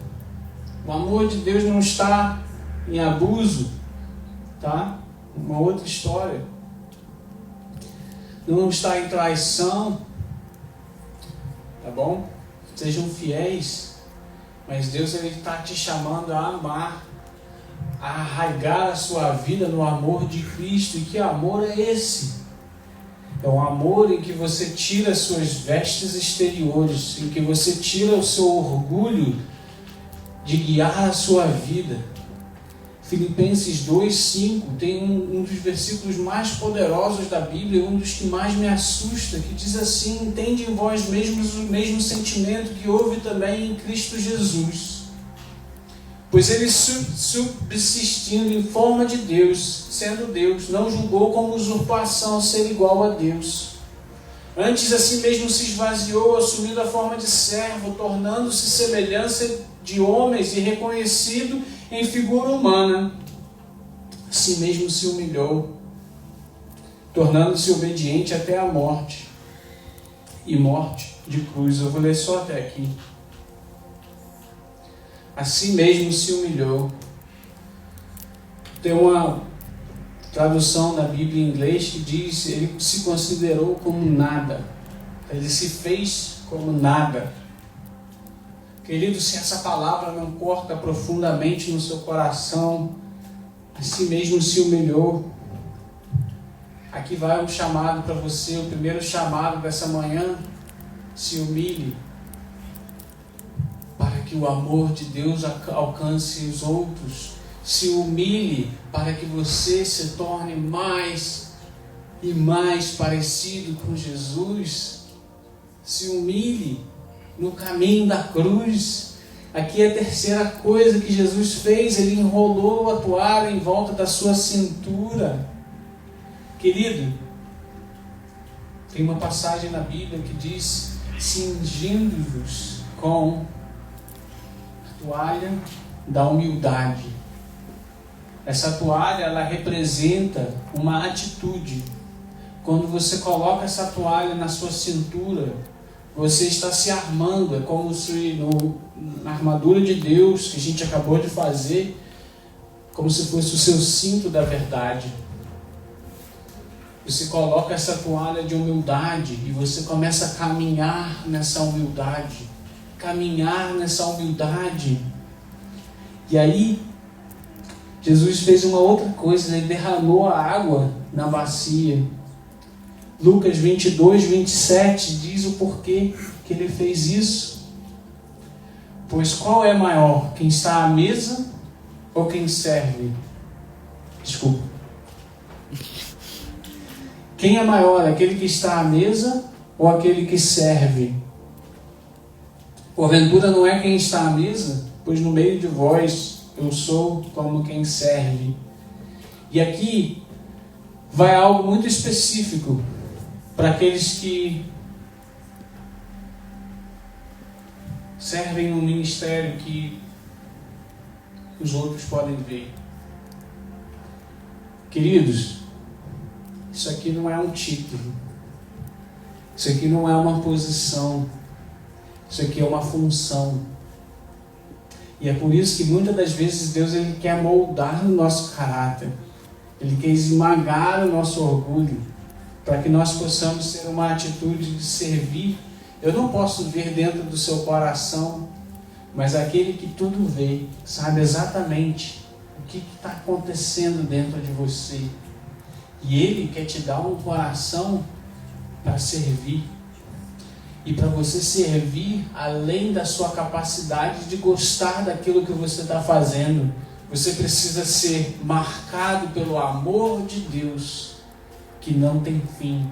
O amor de Deus não está em abuso, tá? Uma outra história. Não está em traição, tá bom? Sejam fiéis, mas Deus está te chamando a amar, a arraigar a sua vida no amor de Cristo. E que amor é esse? É um amor em que você tira as suas vestes exteriores, em que você tira o seu orgulho de guiar a sua vida. Filipenses 2:5 tem um dos versículos mais poderosos da Bíblia, um dos que mais me assusta, que diz assim: tende em vós mesmos o mesmo sentimento que houve também em Cristo Jesus. Pois ele, subsistindo em forma de Deus, sendo Deus, não julgou como usurpação ser igual a Deus. Antes, assim mesmo se esvaziou, assumindo a forma de servo, tornando-se semelhança de homens e reconhecido em figura humana. Assim mesmo se humilhou, tornando-se obediente até a morte, e morte de cruz. Eu vou ler só até aqui. Assim mesmo se humilhou. Tem uma tradução da Bíblia em inglês que diz: ele se considerou como nada. Ele se fez como nada. Querido, se essa palavra não corta profundamente no seu coração, assim mesmo se humilhou. Aqui vai um chamado para você, o primeiro chamado dessa manhã: se humilhe, para que o amor de Deus alcance os outros. Se humilhe para que você se torne mais e mais parecido com Jesus. Se humilhe no caminho da cruz. Aqui é a terceira coisa que Jesus fez: ele enrolou a toalha em volta da sua cintura. Querido, tem uma passagem na Bíblia que diz: cingindo-vos com a toalha da humildade. Essa toalha, ela representa uma atitude. Quando você coloca essa toalha na sua cintura, você está se armando. É como se na armadura de Deus que a gente acabou de fazer, como se fosse o seu cinto da verdade. Você coloca essa toalha de humildade e você começa a caminhar nessa humildade. Caminhar nessa humildade. E aí, Jesus fez uma outra coisa, ele derramou a água na bacia. Lucas 22:27 diz o porquê que ele fez isso. Pois qual é maior, quem está à mesa ou quem serve? Desculpa. Quem é maior, aquele que está à mesa ou aquele que serve? Porventura não é quem está à mesa, pois no meio de vós eu sou como quem serve. E aqui vai algo muito específico para aqueles que servem no ministério que os outros podem ver. Queridos, isso aqui não é um título. Isso aqui não é uma posição. Isso aqui é uma função. E é por isso que muitas das vezes Deus ele quer moldar o nosso caráter. Ele quer esmagar o nosso orgulho, para que nós possamos ter uma atitude de servir. Eu não posso ver dentro do seu coração, mas aquele que tudo vê, sabe exatamente o que está acontecendo dentro de você. E Ele quer te dar um coração para servir. E para você servir além da sua capacidade de gostar daquilo que você está fazendo, você precisa ser marcado pelo amor de Deus, que não tem fim.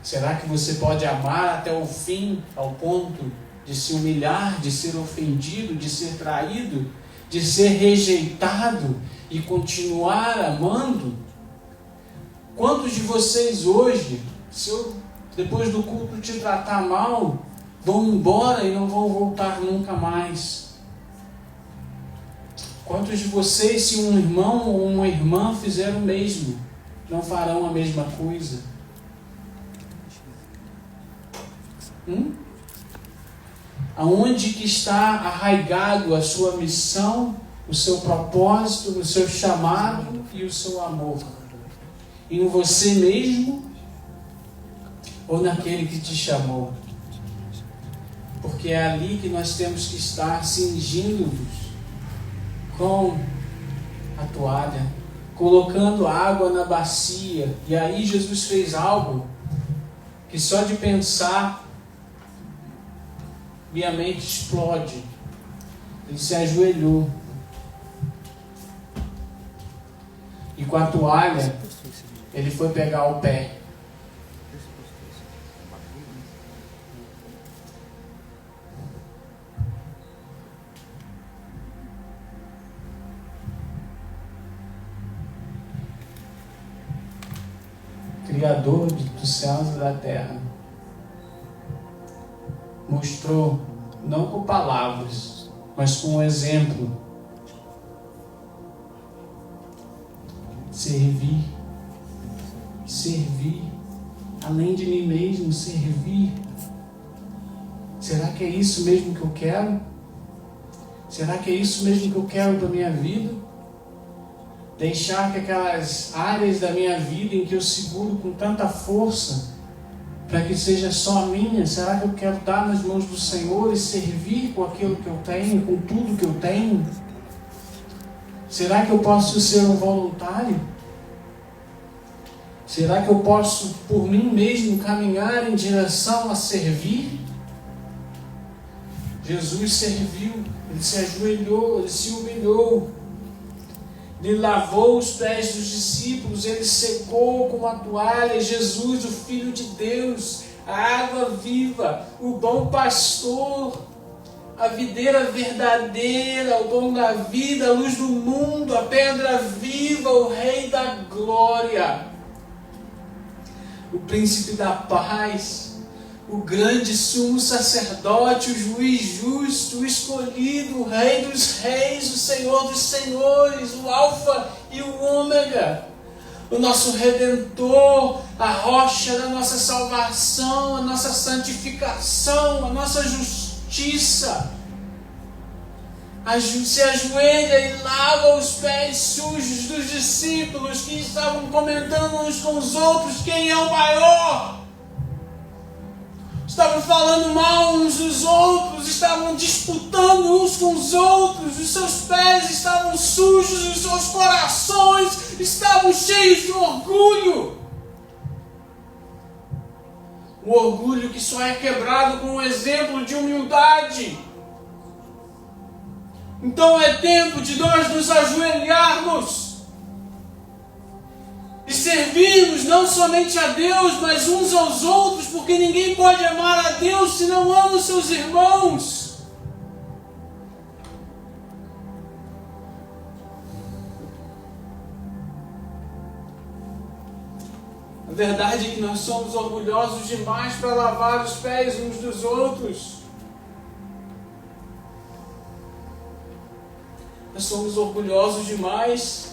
Será que você pode amar até o fim, ao ponto de se humilhar, de ser ofendido, de ser traído, de ser rejeitado e continuar amando? Quantos de vocês hoje, se eu depois do culto te tratar mal, vão embora e não vão voltar nunca mais? Quantos de vocês, se um irmão ou uma irmã fizer o mesmo, não farão a mesma coisa? Aonde que está arraigado a sua missão, o seu propósito, o seu chamado e o seu amor? Em você mesmo ou naquele que te chamou? Porque é ali que nós temos que estar cingindo-nos com a toalha, colocando água na bacia. E aí Jesus fez algo que só de pensar minha mente explode. Ele se ajoelhou e com a toalha ele foi pegar o pé. Criador dos céus e da terra, mostrou, não com palavras, mas com um exemplo, servir, além de mim mesmo, servir. Será que é isso mesmo que eu quero? Será que é isso mesmo que eu quero para a minha vida? Deixar que aquelas áreas da minha vida em que eu seguro com tanta força, para que seja só minha, será que eu quero dar nas mãos do Senhor e servir com aquilo que eu tenho, com tudo que eu tenho? Será que eu posso ser um voluntário? Será que eu posso, por mim mesmo, caminhar em direção a servir? Jesus serviu, Ele se ajoelhou, Ele se humilhou. Ele lavou os pés dos discípulos, Ele secou com uma toalha. Jesus, o Filho de Deus, a água viva, o bom pastor, a videira verdadeira, o dono da vida, a luz do mundo, a pedra viva, o Rei da glória, o príncipe da paz, o grande sumo sacerdote, o juiz justo, o escolhido, o Rei dos reis, o Senhor dos senhores, o Alfa e o Ômega, o nosso Redentor, a rocha da nossa salvação, a nossa santificação, a nossa justiça. Se ajoelha e lava os pés sujos dos discípulos que estavam comentando uns com os outros quem é o maior. Estavam falando mal uns dos outros, estavam disputando uns com os outros, os seus pés estavam sujos, os seus corações estavam cheios de orgulho. Um orgulho que só é quebrado com um exemplo de humildade. Então é tempo de nós nos ajoelharmos e servirmos não somente a Deus, mas uns aos outros, porque ninguém pode amar a Deus se não ama os seus irmãos. A verdade é que nós somos orgulhosos demais para lavar os pés uns dos outros. Nós somos orgulhosos demais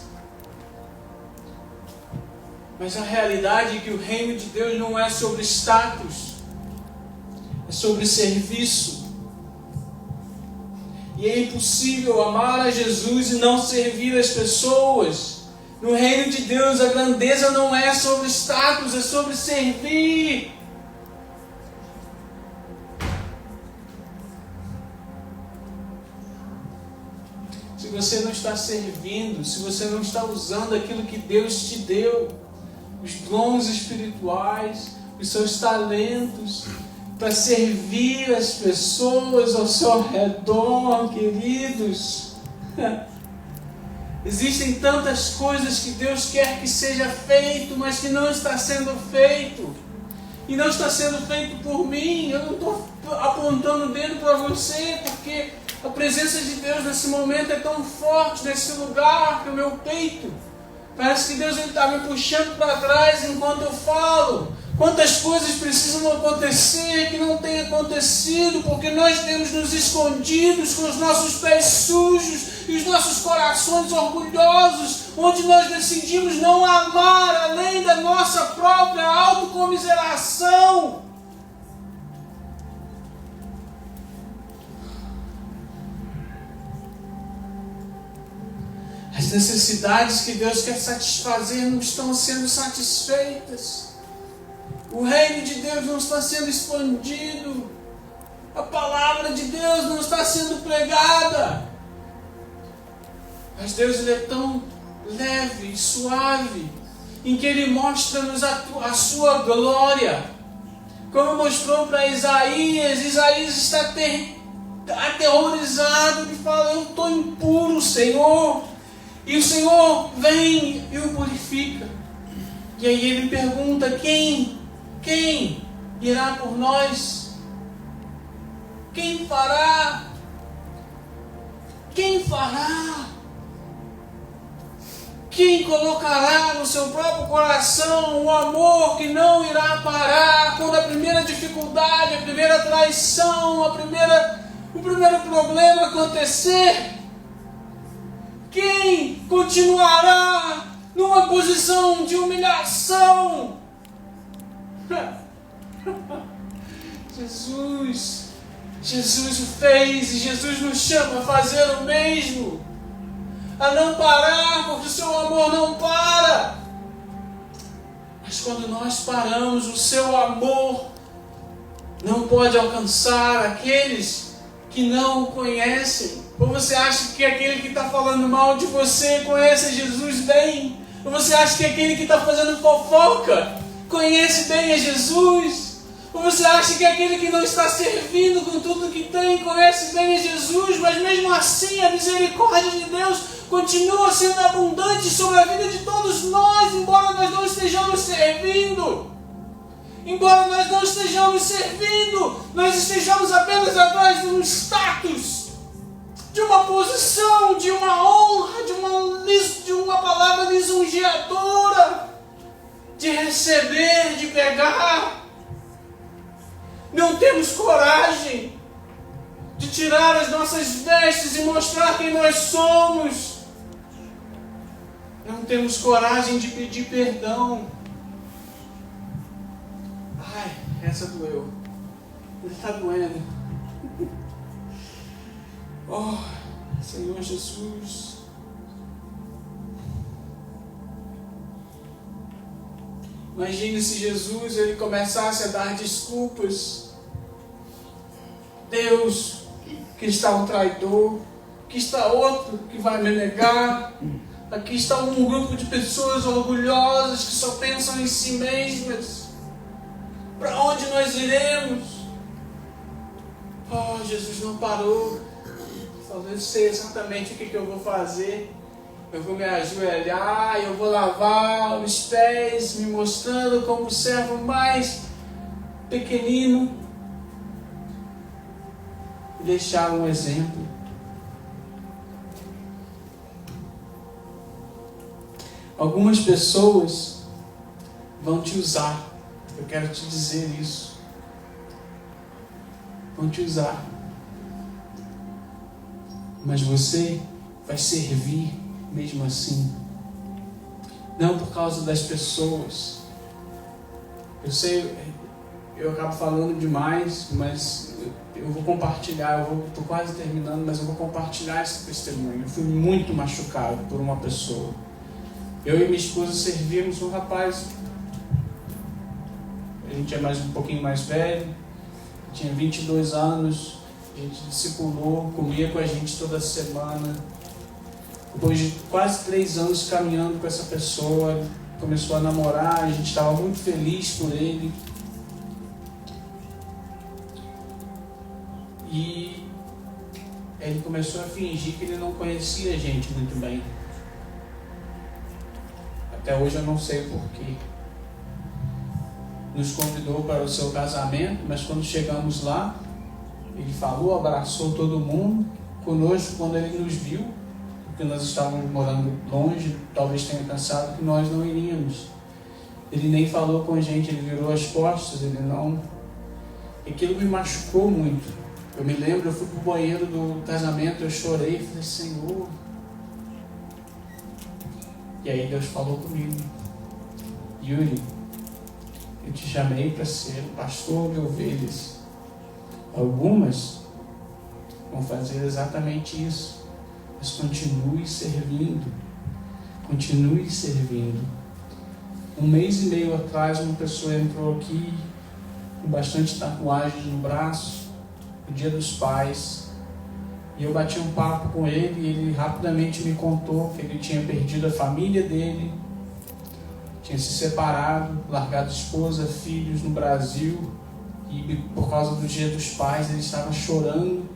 Mas a realidade é que o reino de Deus não é sobre status, é sobre serviço. E é impossível amar a Jesus e não servir as pessoas. No reino de Deus, a grandeza não é sobre status, é sobre servir. Se você não está servindo, se você não está usando aquilo que Deus te deu, os dons espirituais, os seus talentos, para servir as pessoas ao seu redor, queridos. Existem tantas coisas que Deus quer que seja feito, mas que não está sendo feito. E não está sendo feito por mim. Eu não estou apontando o dedo para você, porque a presença de Deus nesse momento é tão forte nesse lugar, que o meu peito. Parece que Deus está me puxando para trás enquanto eu falo. Quantas coisas precisam acontecer que não têm acontecido, porque nós temos nos escondidos com os nossos pés sujos e os nossos corações orgulhosos, onde nós decidimos não amar além da nossa própria autocomiseração. As necessidades que Deus quer satisfazer não estão sendo satisfeitas. O reino de Deus não está sendo expandido. A palavra de Deus não está sendo pregada. Mas Deus, Ele é tão leve e suave, em que Ele mostra-nos a sua glória. Como mostrou para Isaías, Isaías está aterrorizado. Ele fala: eu estou impuro, Senhor. E o Senhor vem e o purifica. E aí ele pergunta: quem irá por nós? Quem fará? Quem fará? Quem colocará no seu próprio coração o amor que não irá parar quando a primeira dificuldade, a primeira traição, o primeiro problema acontecer? Quem continuará numa posição de humilhação? Jesus o fez, e Jesus nos chama a fazer o mesmo, a não parar, porque o seu amor não para. Mas quando nós paramos, o seu amor não pode alcançar aqueles que não o conhecem. Ou você acha que aquele que está falando mal de você conhece Jesus bem? Ou você acha que aquele que está fazendo fofoca conhece bem a Jesus? Ou você acha que aquele que não está servindo com tudo que tem conhece bem a Jesus? Mas mesmo assim a misericórdia de Deus continua sendo abundante sobre a vida de todos nós, embora nós não estejamos servindo. Embora nós não estejamos servindo, nós estejamos apenas atrás de um status, de uma posição, de uma honra, de uma palavra lisonjeadora, de receber, de pegar. Não temos coragem de tirar as nossas vestes e mostrar quem nós somos. Não temos coragem de pedir perdão. Ai, essa doeu. Está doendo. Oh, Senhor Jesus. Imagine se Jesus ele começasse a dar desculpas. Deus, que está um traidor, que está outro que vai me negar. Aqui está um grupo de pessoas orgulhosas que só pensam em si mesmas. Para onde nós iremos? Oh, Jesus não parou. Falou: eu sei exatamente o que eu vou fazer. Eu vou me ajoelhar, eu vou lavar os pés, me mostrando como o servo mais pequenino. E deixar um exemplo. Algumas pessoas vão te usar. Eu quero te dizer isso. Vão te usar. Mas você vai servir mesmo assim. não por causa das pessoas. Eu sei, eu acabo falando demais, mas eu vou compartilhar, estou quase terminando, mas eu vou compartilhar esse testemunho. Eu fui muito machucado por uma pessoa. Eu e minha esposa servíamos um rapaz, a gente é um pouquinho mais velho, tinha 22 anos, a gente discipulou, comia com a gente toda semana. Depois de quase 3 anos caminhando com essa pessoa, começou a namorar, a gente estava muito feliz por ele. E ele começou a fingir que ele não conhecia a gente muito bem. Até hoje eu não sei o porquê. Nos convidou para o seu casamento, mas quando chegamos lá, ele falou, abraçou todo mundo. Conosco, quando ele nos viu, porque nós estávamos morando longe, talvez tenha pensado que nós não iríamos. Ele nem falou com a gente, ele virou as costas, ele não... Aquilo me machucou muito. Eu me lembro, eu fui para o banheiro do casamento, eu chorei, falei, Senhor. E aí Deus falou comigo, Yuri, eu te chamei para ser pastor de ovelhas. Algumas vão fazer exatamente isso, mas continue servindo. Continue servindo. 1 mês e meio atrás, uma pessoa entrou aqui com bastante tatuagens no braço, no Dia dos Pais, e eu bati um papo com ele e ele rapidamente me contou que ele tinha perdido a família dele, tinha se separado, largado esposa, filhos no Brasil, e por causa do Dia dos Pais ele estava chorando,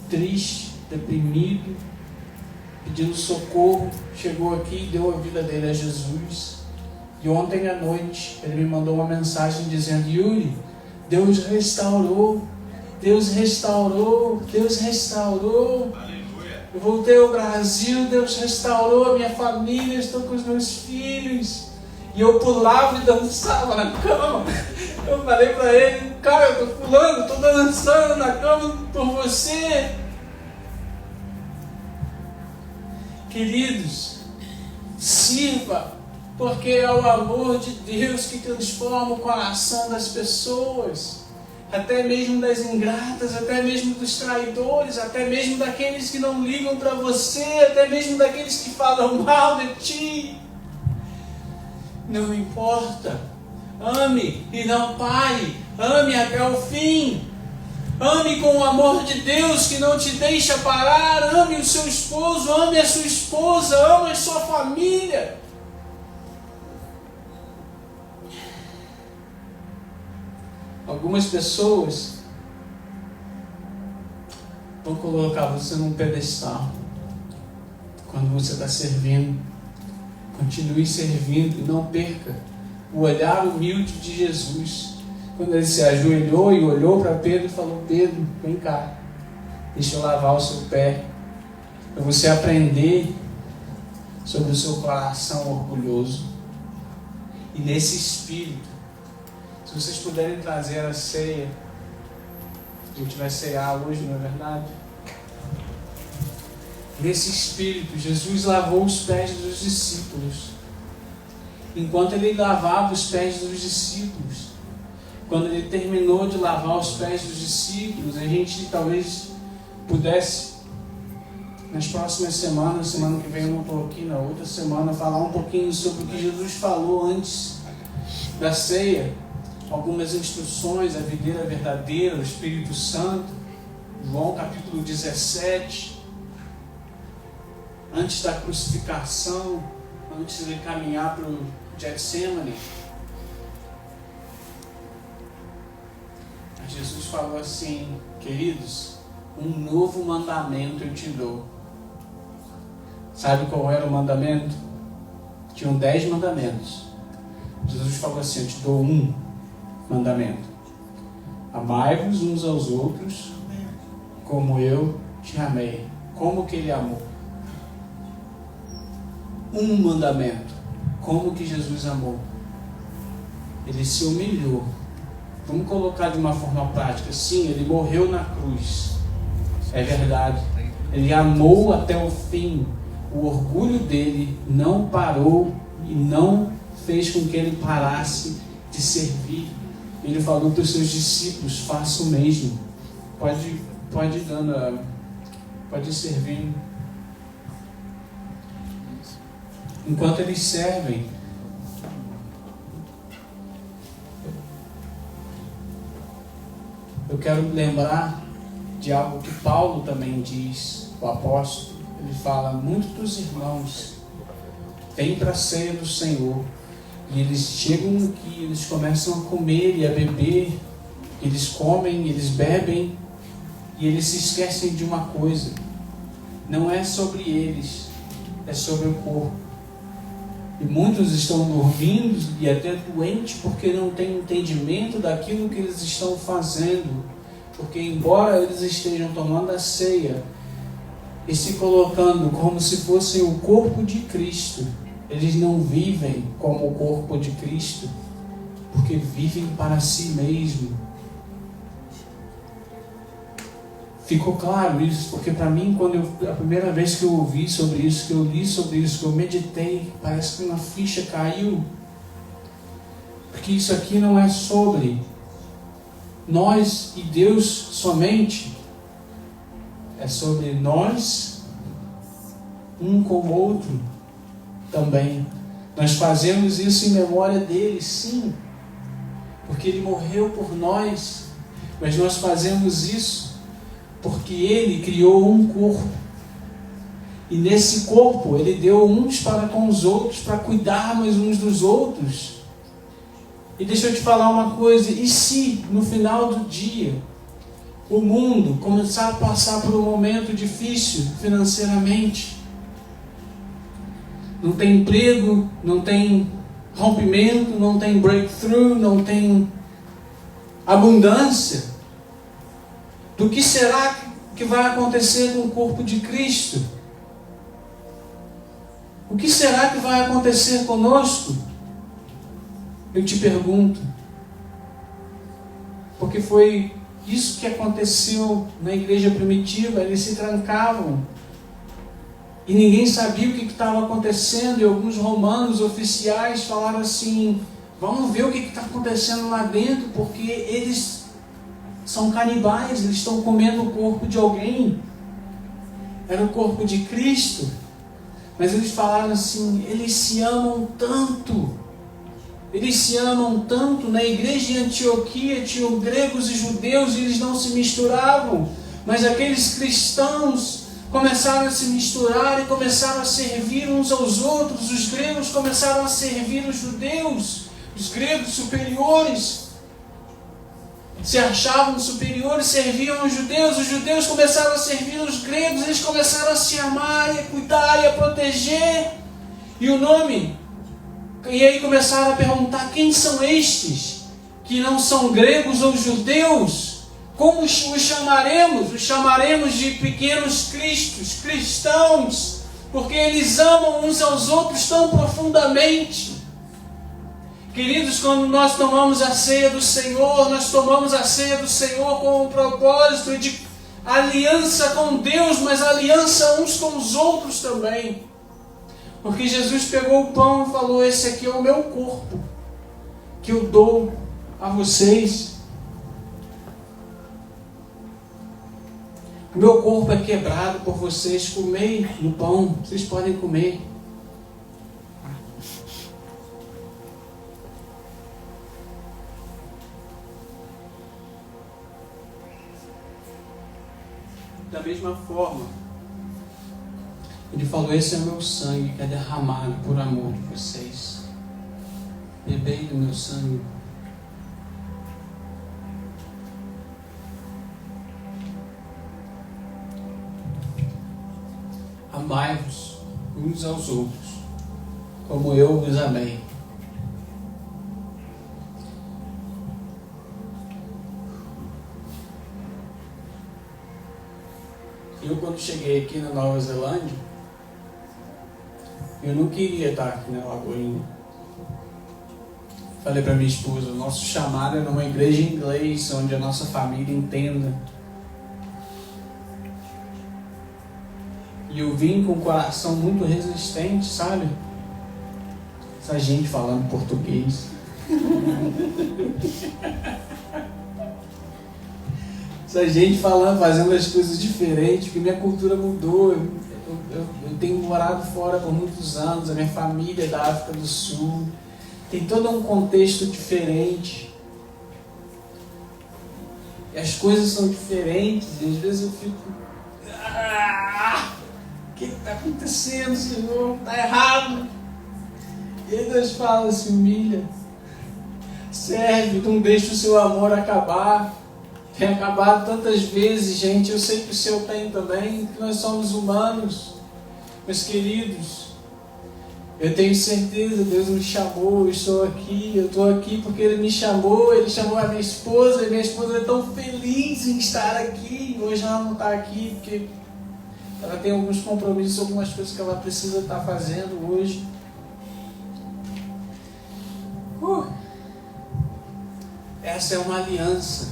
triste, deprimido, pedindo socorro. Chegou aqui e deu a vida dele a Jesus. E ontem à noite ele me mandou uma mensagem dizendo, Yuri, Deus restaurou, Deus restaurou, Deus restaurou. Aleluia. Eu voltei ao Brasil, Deus restaurou a minha família, estou com os meus filhos. E eu pulava e dançava na cama. Eu falei para ele, cara, eu estou pulando, estou dançando na cama por você. Queridos, sirva, porque é o amor de Deus que transforma o coração das pessoas, até mesmo das ingratas, até mesmo dos traidores, até mesmo daqueles que não ligam para você, até mesmo daqueles que falam mal de ti. Não importa, ame e não pare, ame até o fim. Ame com o amor de Deus que não te deixa parar. Ame o seu esposo, ame a sua esposa, ame a sua família. Algumas pessoas vão colocar você num pedestal quando você está servindo. Continue servindo e não perca o olhar humilde de Jesus. Quando ele se ajoelhou e olhou para Pedro e falou, Pedro, vem cá, deixa eu lavar o seu pé, para você aprender sobre o seu coração orgulhoso. E nesse espírito, se vocês puderem trazer a ceia, a gente vai cear hoje, não é verdade? Nesse espírito, Jesus lavou os pés dos discípulos. Enquanto ele lavava os pés dos discípulos, quando ele terminou de lavar os pés dos discípulos, a gente talvez pudesse, nas próximas semanas, semana que vem eu não estou aqui, na outra semana, falar um pouquinho sobre o que Jesus falou antes da ceia, algumas instruções, a videira verdadeira, o Espírito Santo, João capítulo 17, antes da crucificação, antes de caminhar para o Getsemane. Jesus falou assim, queridos, um novo mandamento eu te dou. Sabe qual era o mandamento? Tinham 10 mandamentos. Jesus falou assim, eu te dou um mandamento. Amai-vos uns aos outros como eu te amei. Como que ele amou? Um mandamento. Como que Jesus amou? Ele se humilhou. Vamos colocar de uma forma prática. Sim, ele morreu na cruz. É verdade. Ele amou até o fim. O orgulho dele não parou e não fez com que ele parasse de servir. Ele falou para os seus discípulos: faça o mesmo. Pode servir. Enquanto eles servem, eu quero lembrar de algo que Paulo também diz, o apóstolo. Ele fala: muitos dos irmãos vêm para a ceia do Senhor e eles chegam aqui, eles começam a comer e a beber, eles comem, eles bebem e eles se esquecem de uma coisa: não é sobre eles, é sobre o corpo. E muitos estão dormindo e até doentes porque não têm entendimento daquilo que eles estão fazendo. Porque embora eles estejam tomando a ceia e se colocando como se fossem o corpo de Cristo, eles não vivem como o corpo de Cristo, porque vivem para si mesmo. Ficou claro isso? Porque para mim, a primeira vez que eu ouvi sobre isso, que eu li sobre isso, que eu meditei, parece que uma ficha caiu. Porque isso aqui não é sobre nós e Deus somente. É sobre nós, um com o outro também. Nós fazemos isso em memória dele, sim, porque ele morreu por nós. Mas nós fazemos isso porque ele criou um corpo. E nesse corpo ele deu uns para com os outros, para cuidarmos uns dos outros. E deixa eu te falar uma coisa: e se no final do dia o mundo começar a passar por um momento difícil financeiramente? Não tem emprego, não tem rompimento, não tem breakthrough, não tem abundância. Do que será que vai acontecer com o corpo de Cristo? O que será que vai acontecer conosco? Eu te pergunto. Porque foi isso que aconteceu na igreja primitiva. Eles se trancavam e ninguém sabia o que estava acontecendo. E alguns romanos oficiais falaram assim: vamos ver o que está acontecendo lá dentro, porque eles são canibais, eles estão comendo o corpo de alguém. Era o corpo de Cristo. Mas eles falaram assim: eles se amam tanto. Eles se amam tanto. Na igreja de Antioquia tinham gregos e judeus e eles não se misturavam. Mas aqueles cristãos começaram a se misturar e começaram a servir uns aos outros. Os gregos começaram a servir os judeus. Os gregos superiores se achavam superiores, serviam os judeus começaram a servir os gregos, eles começaram a se amar, e a cuidar, e a proteger, e o nome, e aí começaram a perguntar: quem são estes, que não são gregos ou judeus? Como os chamaremos? Os chamaremos de pequenos cristos, cristãos, porque eles amam uns aos outros tão profundamente. Queridos, quando nós tomamos a ceia do Senhor, nós tomamos a ceia do Senhor com o propósito de aliança com Deus, mas aliança uns com os outros também. Porque Jesus pegou o pão e falou: esse aqui é o meu corpo, que eu dou a vocês. O meu corpo é quebrado por vocês, comei no pão, vocês podem comer. Da mesma forma, ele falou: esse é o meu sangue que é derramado por amor de vocês. Bebei do meu sangue. Amai-vos uns aos outros, como eu vos amei. Eu, quando cheguei aqui na Nova Zelândia, eu não queria estar aqui na Lagoinha. Falei para minha esposa: o nosso chamado é numa igreja em inglês, onde a nossa família entenda. E eu vim com o coração muito resistente, sabe? Essa gente falando português. Essa gente falando, fazendo as coisas diferentes, porque minha cultura mudou. Eu tenho morado fora por muitos anos, a minha família é da África do Sul. Tem todo um contexto diferente. E as coisas são diferentes, e às vezes eu fico... o que está acontecendo, Senhor? Está errado. E aí Deus fala, se humilha, serve, não deixa o seu amor acabar. Tem acabado tantas vezes, gente, eu sei que o seu tem também, que nós somos humanos, meus queridos. Eu tenho certeza, Deus me chamou, eu estou aqui, eu estou aqui porque Ele me chamou, Ele chamou a minha esposa, e minha esposa é tão feliz em estar aqui. Hoje ela não está aqui porque ela tem alguns compromissos, algumas coisas que ela precisa estar fazendo hoje. Essa é uma aliança.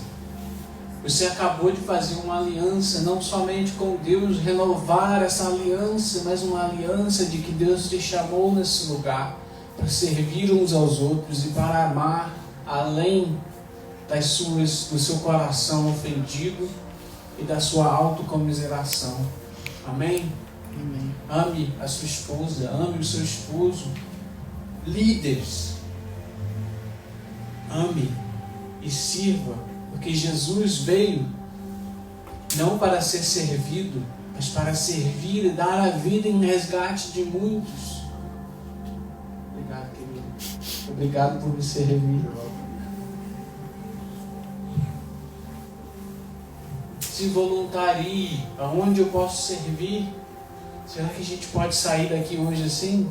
Você acabou de fazer uma aliança, não somente com Deus, renovar essa aliança, mas uma aliança de que Deus te chamou nesse lugar para servir uns aos outros e para amar além do seu coração ofendido e da sua autocomiseração. Amém? Amém. Ame a sua esposa, ame o seu esposo. Líderes, ame e sirva. Porque Jesus veio não para ser servido, mas para servir e dar a vida em resgate de muitos. Obrigado, querido. Obrigado por me servir. Se voluntarie. Aonde eu posso servir? Será que a gente pode sair daqui hoje assim?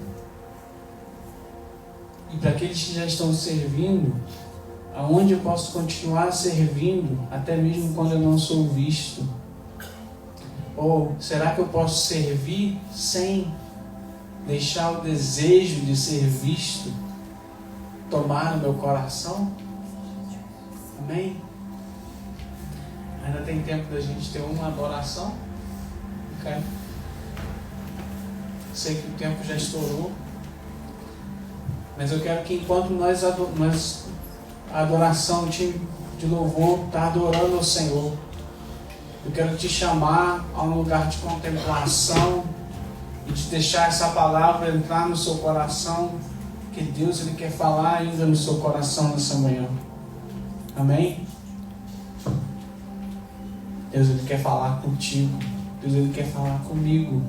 E para aqueles que já estão servindo, aonde eu posso continuar servindo, até mesmo quando eu não sou visto? Ou será que eu posso servir sem deixar o desejo de ser visto tomar o meu coração? Amém? Ainda tem tempo da gente ter uma adoração? Ok? Sei que o tempo já estourou, mas eu quero que enquanto a adoração, o time de louvor está adorando ao Senhor, eu quero te chamar a um lugar de contemplação e te deixar essa palavra entrar no seu coração, que Deus Ele quer falar ainda no seu coração nessa manhã. Amém? Deus Ele quer falar contigo, Deus Ele quer falar comigo.